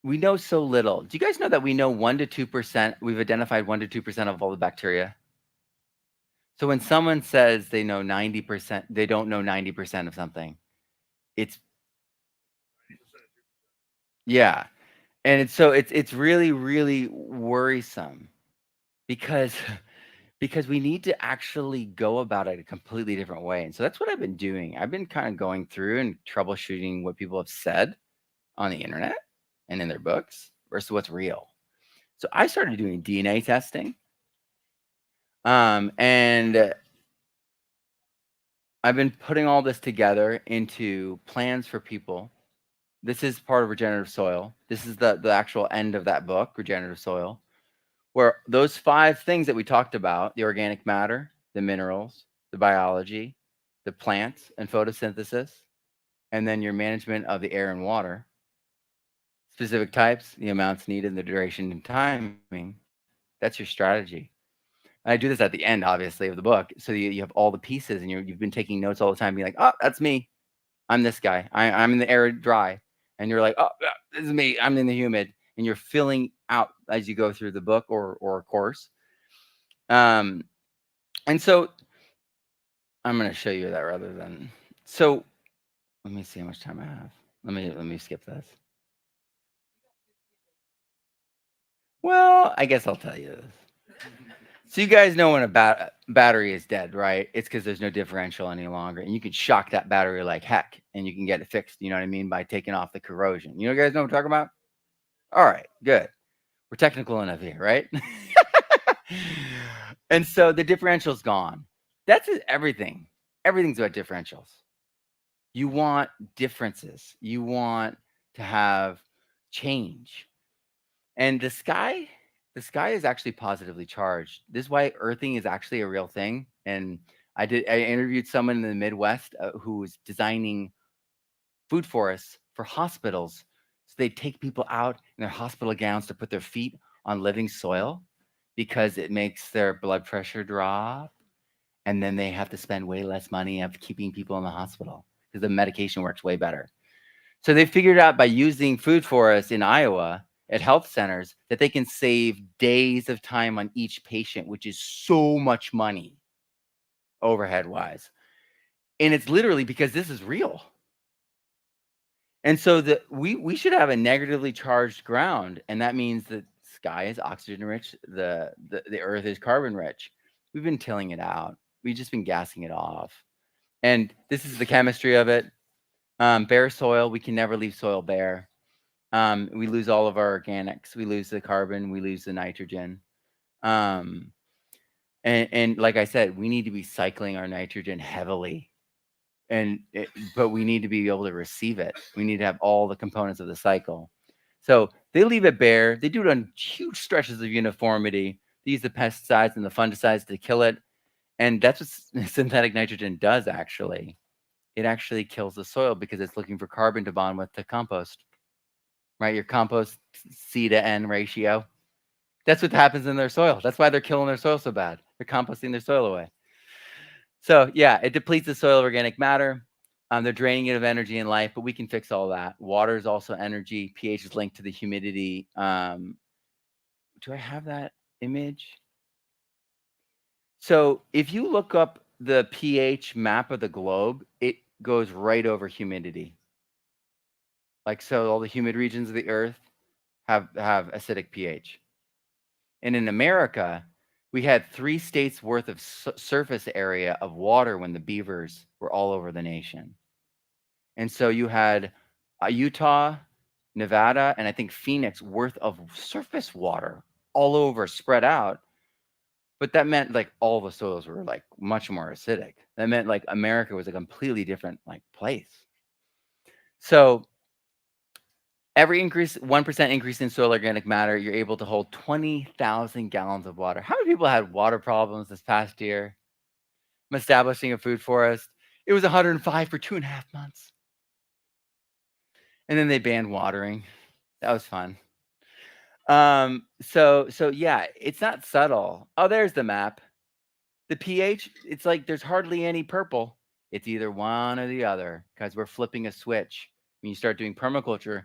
We know so little. Do you guys know that we know 1 to 2%? We've identified 1 to 2% of all the bacteria. So when someone says they know 90%, they don't know 90% of something. It's yeah, and it's really, really worrisome, because we need to actually go about it a completely different way. And so that's what I've been doing. I've been kind of going through and troubleshooting what people have said on the internet and in their books versus what's real. So I started doing DNA testing. And I've been putting all this together into plans for people. This is part of Regenerative Soil. This is the actual end of that book, Regenerative Soil, where those 5 things that we talked about, the organic matter, the minerals, the biology, the plants and photosynthesis, and then your management of the air and water, specific types, the amounts needed, the duration and timing, that's your strategy. And I do this at the end, obviously, of the book. So you have all the pieces, and you've been taking notes all the time, being like, oh, that's me. I'm this guy. I'm in the arid dry. And you're like, oh, this is me. I'm in the humid. And you're filling out as you go through the book or a course. And so I'm going to show you that rather than. So let me see how much time I have. Let me skip this. Well, I guess I'll tell you this. So you guys know when a battery is dead, right? It's because there's no differential any longer. And you can shock that battery like heck, and you can get it fixed, you know what I mean, by taking off the corrosion. You guys know what I'm talking about? All right, good. We're technical enough here, right? And so the differential's gone. That's everything. Everything's about differentials. You want differences. You want to have change. And the sky is actually positively charged. This is why earthing is actually a real thing. And I interviewed someone in the Midwest who was designing food forests for hospitals. So they take people out in their hospital gowns to put their feet on living soil, because it makes their blood pressure drop. And then they have to spend way less money of keeping people in the hospital because the medication works way better. So they figured out by using food forests in Iowa at health centers that they can save days of time on each patient, which is so much money overhead wise. And it's literally because this is real. And so we should have a negatively charged ground, and that means the sky is oxygen rich, the earth is carbon rich. We've been tilling it out. We've just been gassing it off. And this is the chemistry of it. Bare soil, we can never leave soil bare. We lose all of our organics. We lose the carbon. We lose the nitrogen. And like I said, we need to be cycling our nitrogen heavily. But we need to be able to receive it. We need to have all the components of the cycle. So they leave it bare. They do it on huge stretches of uniformity. They use the pesticides and the fungicides to kill it. And that's what synthetic nitrogen does, actually. It actually kills the soil because it's looking for carbon to bond with to compost, right? Your compost C to N ratio. That's what happens in their soil. That's why they're killing their soil so bad. They're composting their soil away. So yeah, it depletes the soil of organic matter. They're draining it of energy and life, but we can fix all that. Water is also energy. pH is linked to the humidity. Do I have that image? So if you look up the pH map of the globe, it goes right over humidity. Like, so all the humid regions of the earth have acidic pH. And in America, we had 3 states worth of surface area of water when the beavers were all over the nation. And so you had Utah, Nevada, and I think Phoenix worth of surface water all over, spread out. But that meant like all the soils were like much more acidic. That meant like America was a completely different like place. So every 1% increase in soil organic matter, you're able to hold 20,000 gallons of water. How many people had water problems this past year? I'm establishing a food forest. It was 105 for 2.5 months. And then they banned watering. That was fun. So yeah, it's not subtle. Oh, there's the map. The pH, it's like there's hardly any purple. It's either one or the other because we're flipping a switch. When you start doing permaculture,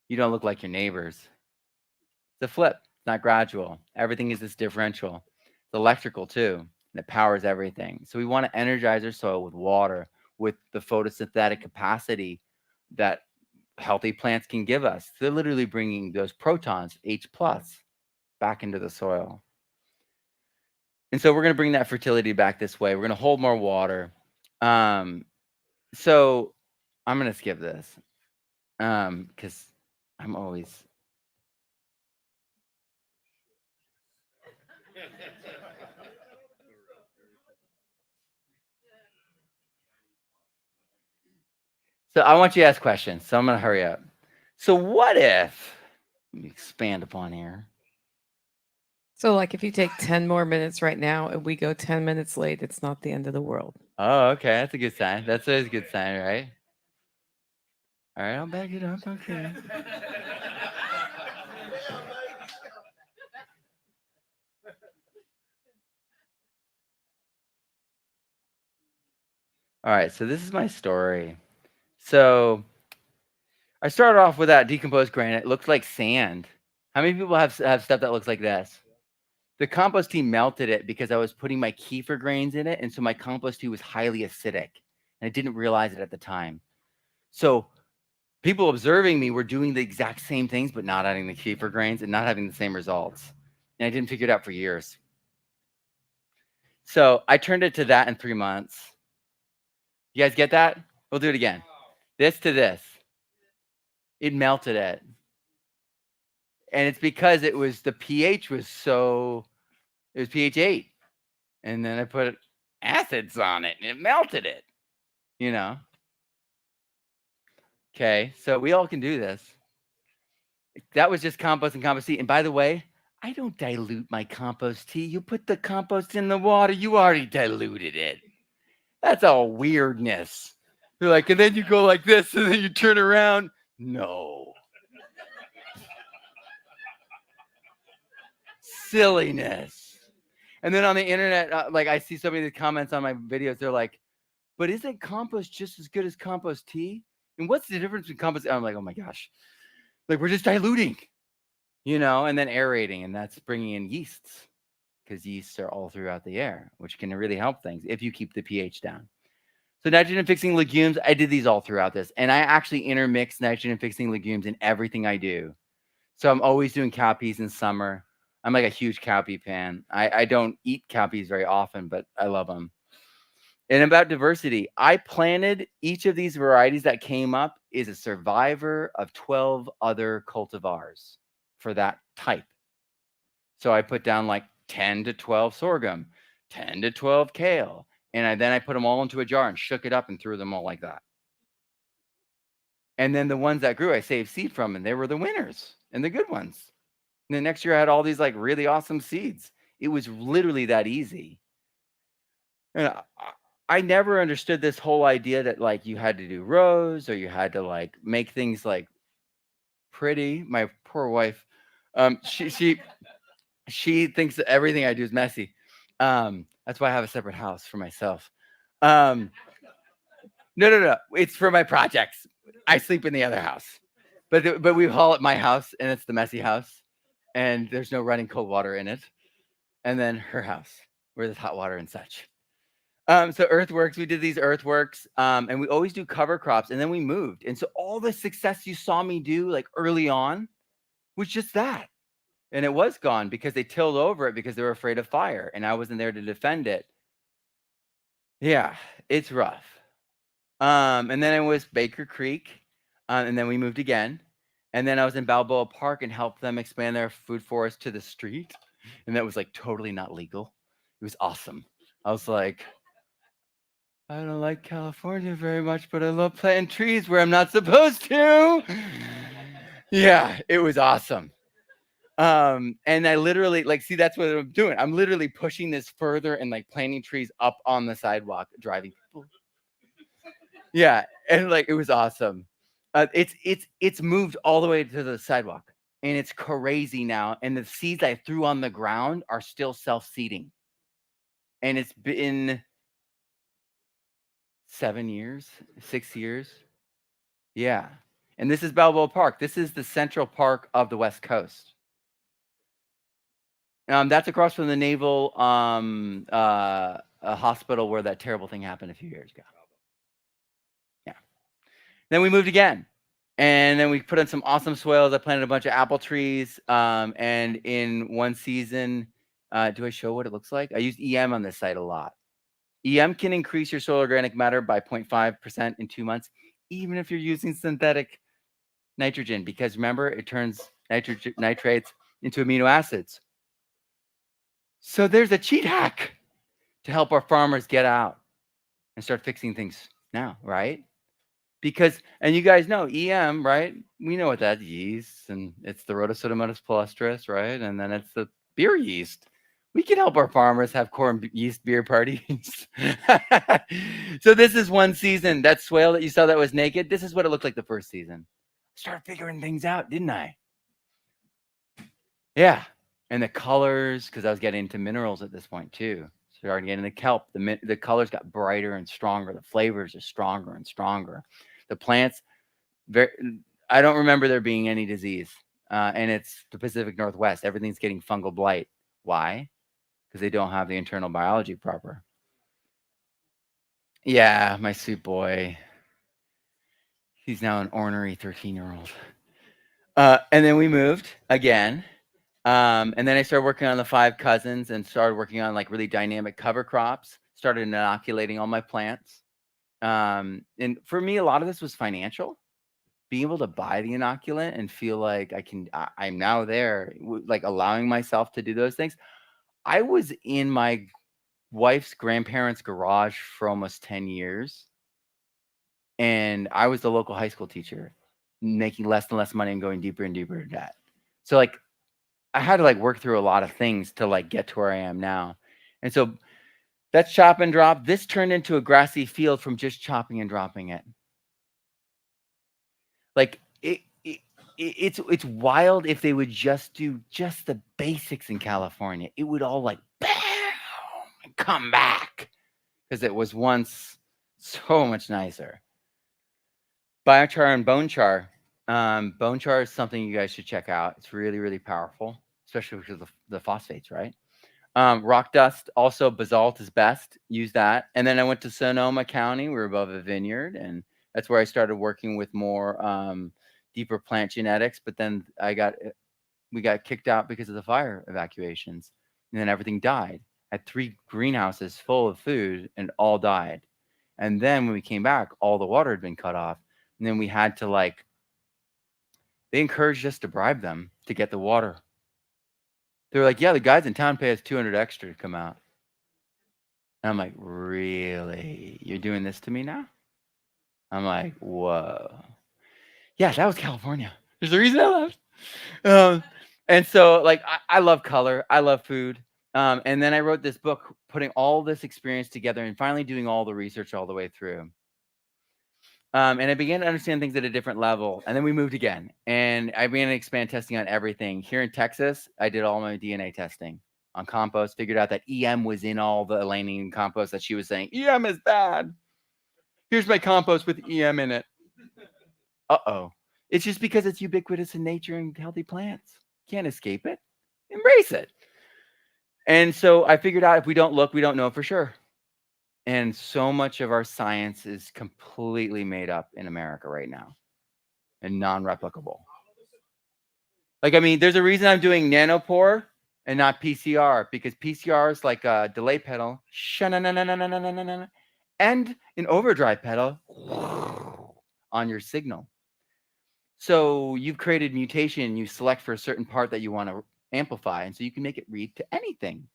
you don't look like your neighbors. It's a flip, it's not gradual. Everything is this differential. It's electrical too, and it powers everything. So we want to energize our soil with water, with the photosynthetic capacity that healthy plants can give us. They're literally bringing those protons, H+, back into the soil. And so we're going to bring that fertility back this way. We're going to hold more water. So I'm going to skip this because I'm always... So I want you to ask questions. So I'm going to hurry up. So what if, let me expand upon here. So like if you take 10 more minutes right now and we go 10 minutes late, it's not the end of the world. Oh, okay. That's a good sign. That's always a good sign, right? All right, I'll back it up. Okay. All right, so this is my story. So I started off with that decomposed granite. It looks like sand. How many people have stuff that looks like this? The compost tea melted it because I was putting my kefir grains in it, and so my compost tea was highly acidic, and I didn't realize it at the time. So people observing me were doing the exact same things, but not adding the kefir grains and not having the same results. And I didn't figure it out for years. So I turned it to that in 3 months. You guys get that? We'll do it again. This to this. It melted it. And it's because it was the pH was so, it was pH 8. And then I put acids on it and it melted it, you know? Okay, so we all can do this. That was just compost and compost tea. And by the way, I don't dilute my compost tea. You put the compost in the water, you already diluted it. That's all weirdness. You're like, and then you go like this and then you turn around. No. Silliness. And then on the internet, like I see so many of the comments on my videos, they're like, but isn't compost just as good as compost tea? And what's the difference between compost? I'm like, oh my gosh. Like we're just diluting, you know, and then aerating, and that's bringing in yeasts because yeasts are all throughout the air, which can really help things if you keep the pH down. So nitrogen fixing legumes, I did these all throughout this. And I actually intermix nitrogen fixing legumes in everything I do. So I'm always doing cowpeas in summer. I'm like a huge cowpea fan. I don't eat cowpeas very often, but I love them. And about diversity, I planted each of these varieties that came up is a survivor of 12 other cultivars for that type. So I put down like 10 to 12 sorghum, 10 to 12 kale, and then I put them all into a jar and shook it up and threw them all like that. And then the ones that grew, I saved seed from, and they were the winners and the good ones. And the next year I had all these like really awesome seeds. It was literally that easy. And I never understood this whole idea that like you had to do rows or you had to like make things like pretty. My poor wife, she thinks that everything I do is messy. That's why I have a separate house for myself. No. It's for my projects. I sleep in the other house, but we call it my house, and it's the messy house, and there's no running cold water in it. And then her house, where there's hot water and such. So earthworks, we did these earthworks, and we always do cover crops, and then we moved. And so all the success you saw me do like early on was just that. And it was gone because they tilled over it because they were afraid of fire, and I wasn't there to defend it. Yeah, it's rough. And then it was Baker Creek, and then we moved again. And then I was in Balboa Park and helped them expand their food forest to the street. And that was like totally not legal. It was awesome. I was like, I don't like California very much, but I love planting trees where I'm not supposed to. Yeah, it was awesome. And I literally like, see, that's what I'm doing. I'm literally pushing this further and like planting trees up on the sidewalk, driving people. Yeah, and like it was awesome. It's moved all the way to the sidewalk, and it's crazy now. And the seeds I threw on the ground are still self-seeding, and it's been 7 years, 6 years. Yeah, and this is Balboa Park. This is the Central Park of the West Coast. That's across from the Naval hospital where that terrible thing happened a few years ago. Yeah. Then we moved again. And then we put in some awesome soils. I planted a bunch of apple trees. And in one season, do I show what it looks like? I used EM on this site a lot. EM can increase your soil organic matter by 0.5% in 2 months, even if you're using synthetic nitrogen, because remember, it turns nitrates into amino acids. So there's a cheat hack to help our farmers get out and start fixing things now, right? Because, and you guys know EM, right? We know what that yeast, and it's the Rhodocytomonas palustris, right? And then it's the beer yeast. We can help our farmers have corn yeast beer parties. So this is one season. That swale that you saw that was naked, this is what it looked like the first season. Started figuring things out, didn't I? Yeah. And the colors, because I was getting into minerals at this point too. Started getting the kelp. The colors got brighter and stronger. The flavors are stronger and stronger. The plants, I don't remember there being any disease. And it's the Pacific Northwest. Everything's getting fungal blight. Why? Because they don't have the internal biology proper. Yeah, my sweet boy. He's now an ornery 13-year-old. And then we moved again. And then I started working on the 5 cousins and started working on like really dynamic cover crops, started inoculating all my plants. And for me, a lot of this was financial, being able to buy the inoculant and feel like I'm now there, like allowing myself to do those things. I was in my wife's grandparents' garage for almost 10 years. And I was the local high school teacher, making less and less money and going deeper and deeper into debt. So like, I had to like work through a lot of things to like get to where I am now. And so that's chop and drop. This turned into a grassy field from just chopping and dropping it. Like it's wild if they would just do just the basics in California. It would all like bam and come back because it was once so much nicer. Biochar and bone char. Bone char is something you guys should check out. It's really, really powerful, especially because of the phosphates, right? Rock dust, also basalt is best. Use that. And then I went to Sonoma County. We were above a vineyard, and that's where I started working with more deeper plant genetics. But then we got kicked out because of the fire evacuations, and then everything died. I had 3 greenhouses full of food, and all died. And then when we came back, all the water had been cut off, and then we had to they encouraged us to bribe them to get the water. They're like, yeah, the guys in town pay us $200 extra to come out. And I'm like, really? You're doing this to me now? I'm like, whoa. Yeah, that was California. There's a reason I left. And so, I love color. I love food. And then I wrote this book, putting all this experience together and finally doing all the research all the way through. And I began to understand things at a different level. And then we moved again. And I began to expand testing on everything. Here in Texas, I did all my DNA testing on compost, figured out that EM was in all the Elaine compost that she was saying, EM is bad. Here's my compost with EM in it. Uh-oh. It's just because it's ubiquitous in nature and healthy plants. Can't escape it. Embrace it. And so I figured out if we don't look, we don't know for sure. And so much of our science is completely made up in America right now and non-replicable. There's a reason I'm doing nanopore and not PCR, because PCR is like a delay pedal and an overdrive pedal on your signal. So you've created mutation, you select for a certain part that you want to amplify, and so you can make it read to anything.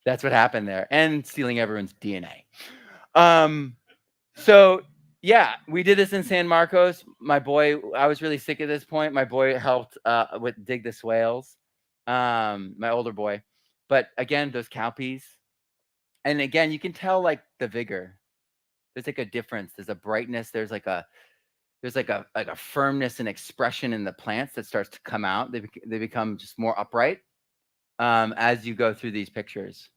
That's what happened there, and stealing everyone's DNA. So yeah, we did this in San Marcos. My boy, I was really sick at this point. My boy helped with dig the swales, my older boy. But again, those cowpeas, and again, you can tell the vigor. There's a difference. There's a brightness. There's a firmness and expression in the plants that starts to come out. They become just more upright as you go through these pictures.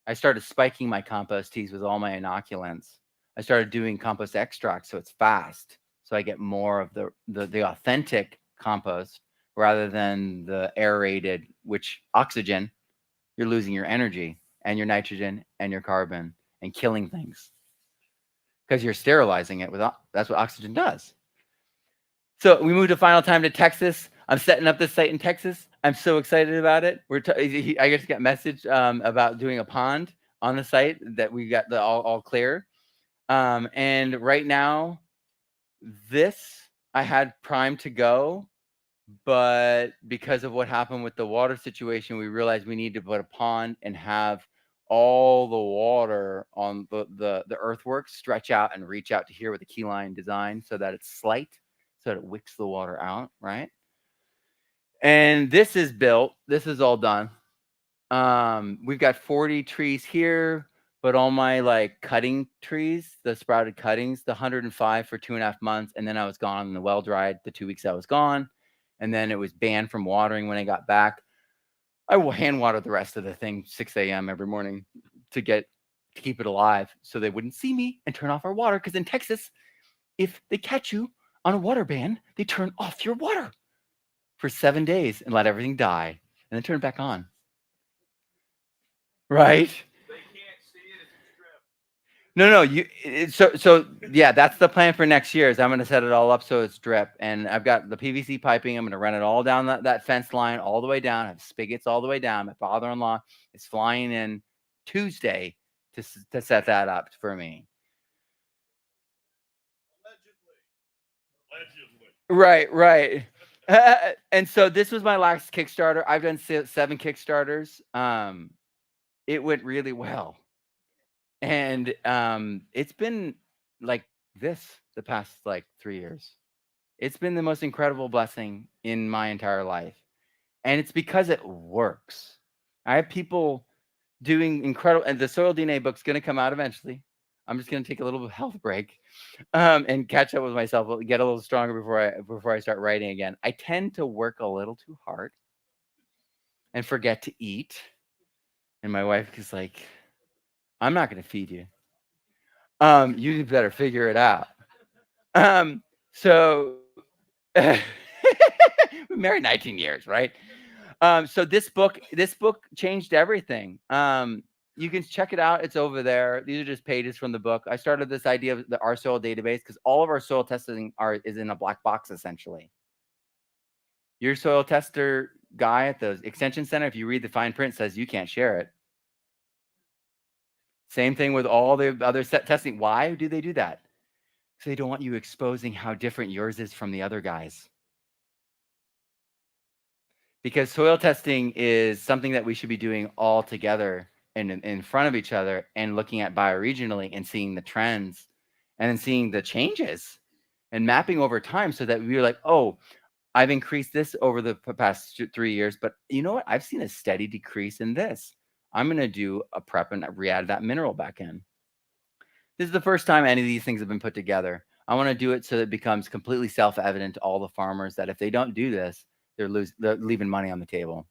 I started spiking my compost teas with all my inoculants. I started doing compost extract, so it's fast. So I get more of the authentic compost rather than the aerated, which oxygen, you're losing your energy and your nitrogen and your carbon and killing things because you're sterilizing it that's what oxygen does. So we moved a final time to Texas. I'm setting up this site in Texas. I'm so excited about it. I just got a message about doing a pond on the site that we got all clear. And right now, I had primed to go, but because of what happened with the water situation, we realized we need to put a pond and have all the water on the earthworks stretch out and reach out to here with a key line design so that it's slight, so that it wicks the water out, right? And this is built. This is all done. We've got 40 trees here, but all my cutting trees, the sprouted cuttings, the 105 for 2.5 months. And then I was gone and the well dried the 2 weeks I was gone. And then it was banned from watering when I got back. I will hand water the rest of the thing 6 a.m. every morning to keep it alive so they wouldn't see me and turn off our water. Because in Texas, if they catch you on a water ban, they turn off your water for 7 days and let everything die and then turn it back on. Right? They can't see it if it's drip. No. So yeah, that's the plan for next year. Is I'm going to set it all up so it's drip, and I've got the PVC piping. I'm going to run it all down that fence line all the way down. I have spigots all the way down. My father-in-law is flying in Tuesday to set that up for me. Allegedly. Right. And so this was my last Kickstarter. I've done 7 Kickstarters. It went really well. And it's been like this the past 3 years. It's been the most incredible blessing in my entire life. And it's because it works. I have people doing incredible, and the Soil DNA book's going to come out eventually. I'm just going to take a little health break and catch up with myself, get a little stronger before I start writing again. I tend to work a little too hard and forget to eat. And my wife is like, I'm not going to feed you. You better figure it out. So we're married 19 years, right? So this book changed everything. You can check it out. It's over there. These are just pages from the book. I started this idea of our soil database because all of our soil testing is in a black box essentially. Your soil tester guy at the extension center, if you read the fine print, says you can't share it. Same thing with all the other testing. Why do they do that? Because they don't want you exposing how different yours is from the other guys. Because soil testing is something that we should be doing all together and in front of each other and looking at bioregionally and seeing the trends and then seeing the changes and mapping over time so that we're like, oh, I've increased this over the past 3 years, but you know what? I've seen a steady decrease in this. I'm going to do a prep and re-add that mineral back in. This is the first time any of these things have been put together. I want to do it so that it becomes completely self-evident to all the farmers that if they don't do this, they're leaving money on the table.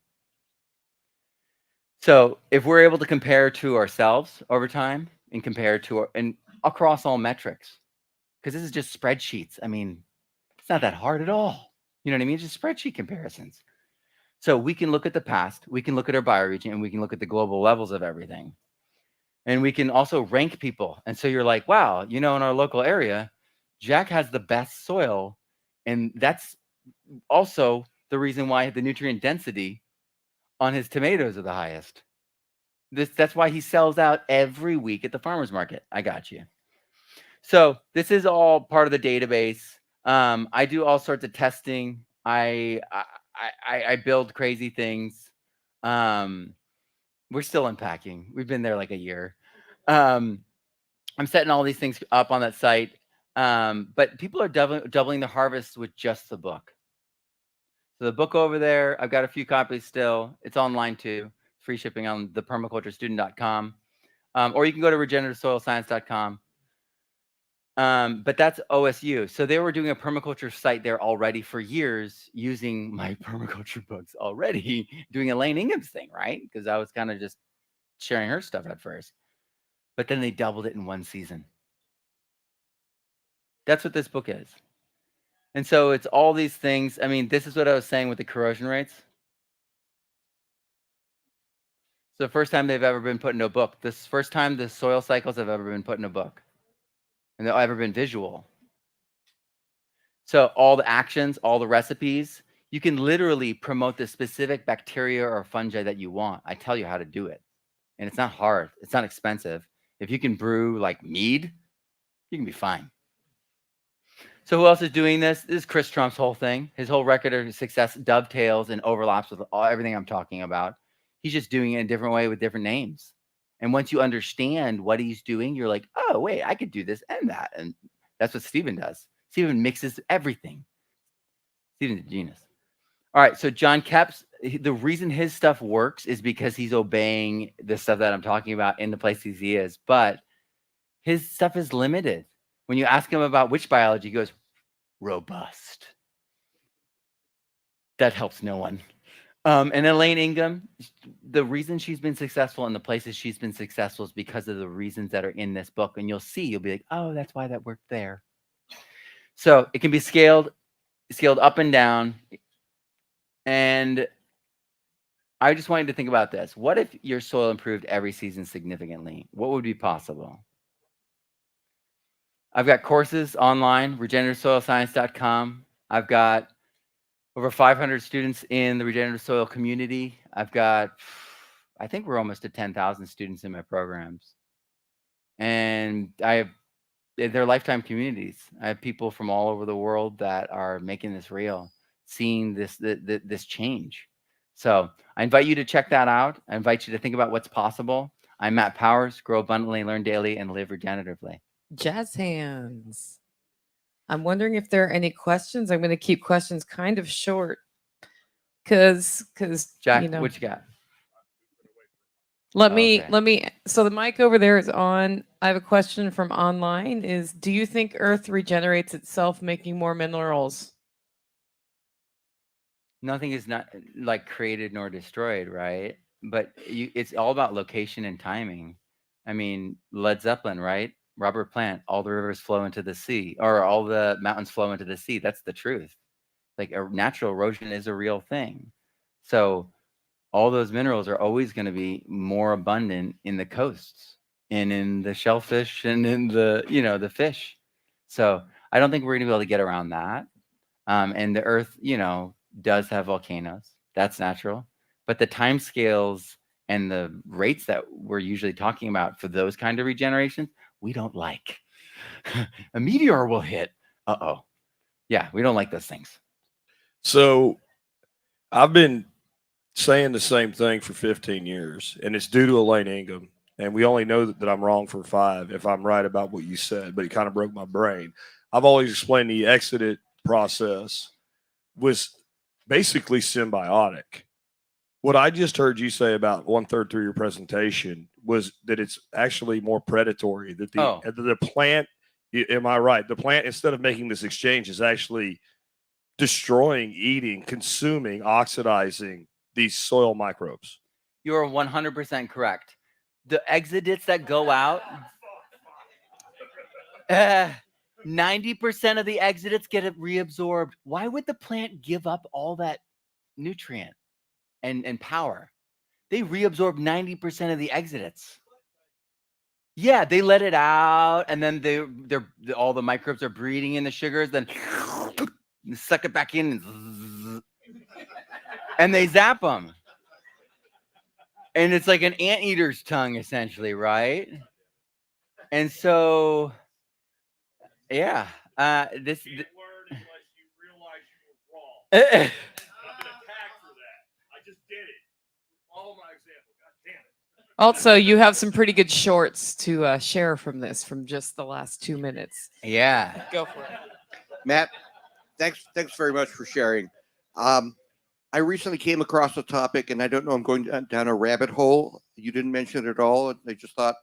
So if we're able to compare to ourselves over time and compare to and across all metrics, because this is just spreadsheets. I mean, it's not that hard at all. You know what I mean? Just spreadsheet comparisons. So we can look at the past, we can look at our bioregion, and we can look at the global levels of everything. And we can also rank people. And so you're like, wow, you know, in our local area, Jack has the best soil. And that's also the reason why the nutrient density on his tomatoes are the highest. That's why he sells out every week at the farmer's market. I got you. So this is all part of the database. I do all sorts of testing. I build crazy things. We're still unpacking. We've been there like a year. I'm setting all these things up on that site. But people are doubling the harvest with just the book. So the book over there, I've got a few copies still. It's online too. Free shipping on thepermaculturestudent.com. Or you can go to regenerativesoilscience.com. But that's OSU. So they were doing a permaculture site there already for years using my permaculture books already, doing Elaine Ingham's thing, right? Because I was kind of just sharing her stuff at first. But then they doubled it in one season. That's what this book is. And so it's all these things. I mean, this is what I was saying with the corrosion rates. It's the first time they've ever been put in a book. This first time the soil cycles have ever been put in a book. And they've ever been visual. So all the actions, all the recipes, you can literally promote the specific bacteria or fungi that you want. I tell you how to do it. And it's not hard. It's not expensive. If you can brew like mead, you can be fine. So who else is doing this? This is Chris Trump's whole thing. His whole record of success dovetails and overlaps with everything I'm talking about. He's just doing it in a different way with different names. And once you understand what he's doing, you're like, oh, wait, I could do this and that. And that's what Stephen does. Stephen mixes everything. Stephen's a genius. All right, so John Kepps, the reason his stuff works is because he's obeying the stuff that I'm talking about in the places he is. But his stuff is limited. When you ask him about which biology, he goes, robust. That helps no one. And Elaine Ingham, the reason she's been successful in the places she's been successful is because of the reasons that are in this book. And you'll see, you'll be like, oh, that's why that worked there. So it can be scaled up and down. And I just want you to think about this. What if your soil improved every season significantly? What would be possible? I've got courses online, regenerativesoilscience.com. I've got over 500 students in the regenerative soil community. I've got, I think we're almost at 10,000 students in my programs. And they're lifetime communities. I have people from all over the world that are making this real, seeing this change. So I invite you to check that out. I invite you to think about what's possible. I'm Matt Powers, grow abundantly, learn daily, and live regeneratively. Jazz hands. I'm wondering if there are any questions. I'm going to keep questions kind of short because Jack, you know, what you got? let me so the mic over there is on. I have a question from online is, do you think earth regenerates itself making more minerals? Nothing is not like created nor destroyed, right? But it's all about location and timing. I mean, Led Zeppelin, right? Robert Plant, all the rivers flow into the sea, or all the mountains flow into the sea. That's the truth. Like natural erosion is a real thing. So all those minerals are always going to be more abundant in the coasts and in the shellfish and in the, the fish. So I don't think we're going to be able to get around that. And the Earth, does have volcanoes. That's natural. But the time scales and the rates that we're usually talking about for those kind of regenerations, we don't like. A meteor will hit. Uh-oh. Yeah, we don't like those things. So I've been saying the same thing for 15 years, and it's due to Elaine Ingham. And we only know that I'm wrong for 5 if I'm right about what you said, but it kind of broke my brain. I've always explained the exodus process was basically symbiotic. What I just heard you say about 1/3 through your presentation was that it's actually more predatory, that the plant, am I right? The plant, instead of making this exchange, is actually destroying, eating, consuming, oxidizing these soil microbes. You're 100% correct. The exudates that go out, 90% of the exudates get reabsorbed. Why would the plant give up all that nutrient and power? They reabsorb 90% of the exudates. Yeah, they let it out, and then they're all the microbes are breeding in the sugars, then suck it back in, and they zap them. And it's like an anteater's tongue, essentially, right? And so, yeah, this. You can't learn unless you realize you were wrong. I've been attacked for that. I just did it. Follow my example. God damn it. Also, you have some pretty good shorts to share from just the last 2 minutes. Yeah. Go for it. Matt, thanks very much for sharing. I recently came across a topic, and I don't know, I'm going down a rabbit hole. You didn't mention it at all. And I just thought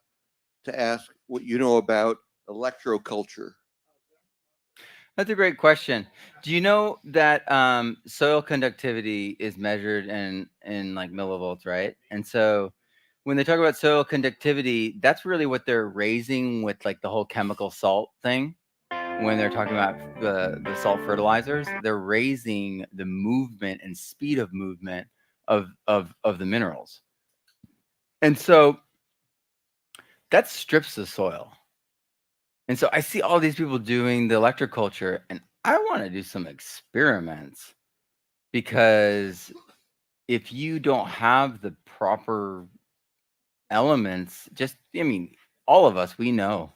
to ask what you know about electroculture. That's a great question. Do you know that soil conductivity is measured in like millivolts, right? And so when they talk about soil conductivity, that's really what they're raising with like the whole chemical salt thing. When they're talking about the salt fertilizers, they're raising the movement and speed of movement of the minerals. And so that strips the soil. And so I see all these people doing the electroculture, and I want to do some experiments, because if you don't have the proper elements, all of us, we know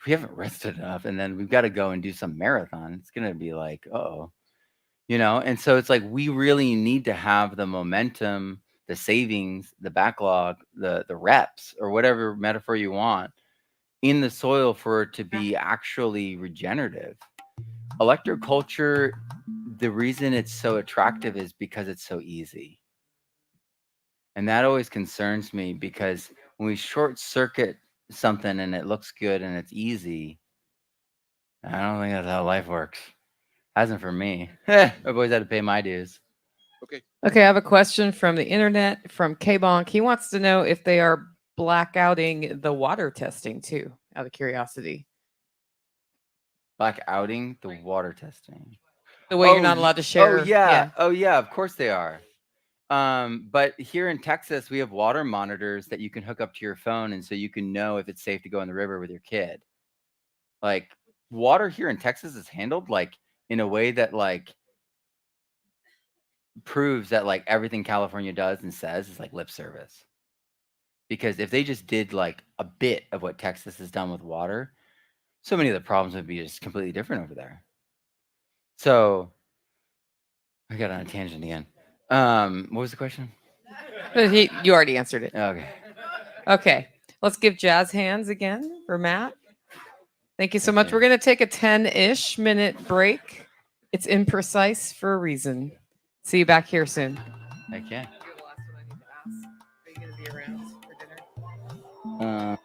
we haven't rested enough, and then we've got to go and do some marathon. It's going to be like, and so it's like, we really need to have the momentum, the savings, the backlog, the reps, or whatever metaphor you want, in the soil for it to be actually regenerative. Electroculture, the reason it's so attractive is because it's so easy. And that always concerns me, because when we short circuit something and it looks good and it's easy, I don't think that's how life works. Hasn't for me. I've always had to pay my dues. Okay, I have a question from the internet from K-Bonk. He wants to know if they are blackouting the water testing too, out of curiosity. Blackouting the water testing. The way you're not allowed to share. Oh yeah. Oh yeah, of course they are. But here in Texas, we have water monitors that you can hook up to your phone, and so you can know if it's safe to go in the river with your kid. Like, water here in Texas is handled like in a way that like proves that like everything California does and says is like lip service. Because if they just did like a bit of what Texas has done with water, so many of the problems would be just completely different over there. So I got on a tangent again. What was the question? You already answered it. Okay. Okay, let's give jazz hands again for Matt. Thank you so much. We're going to take a 10-ish minute break. It's imprecise for a reason. See you back here soon. Okay. You're the last one I need to ask. Are you going to be around for dinner?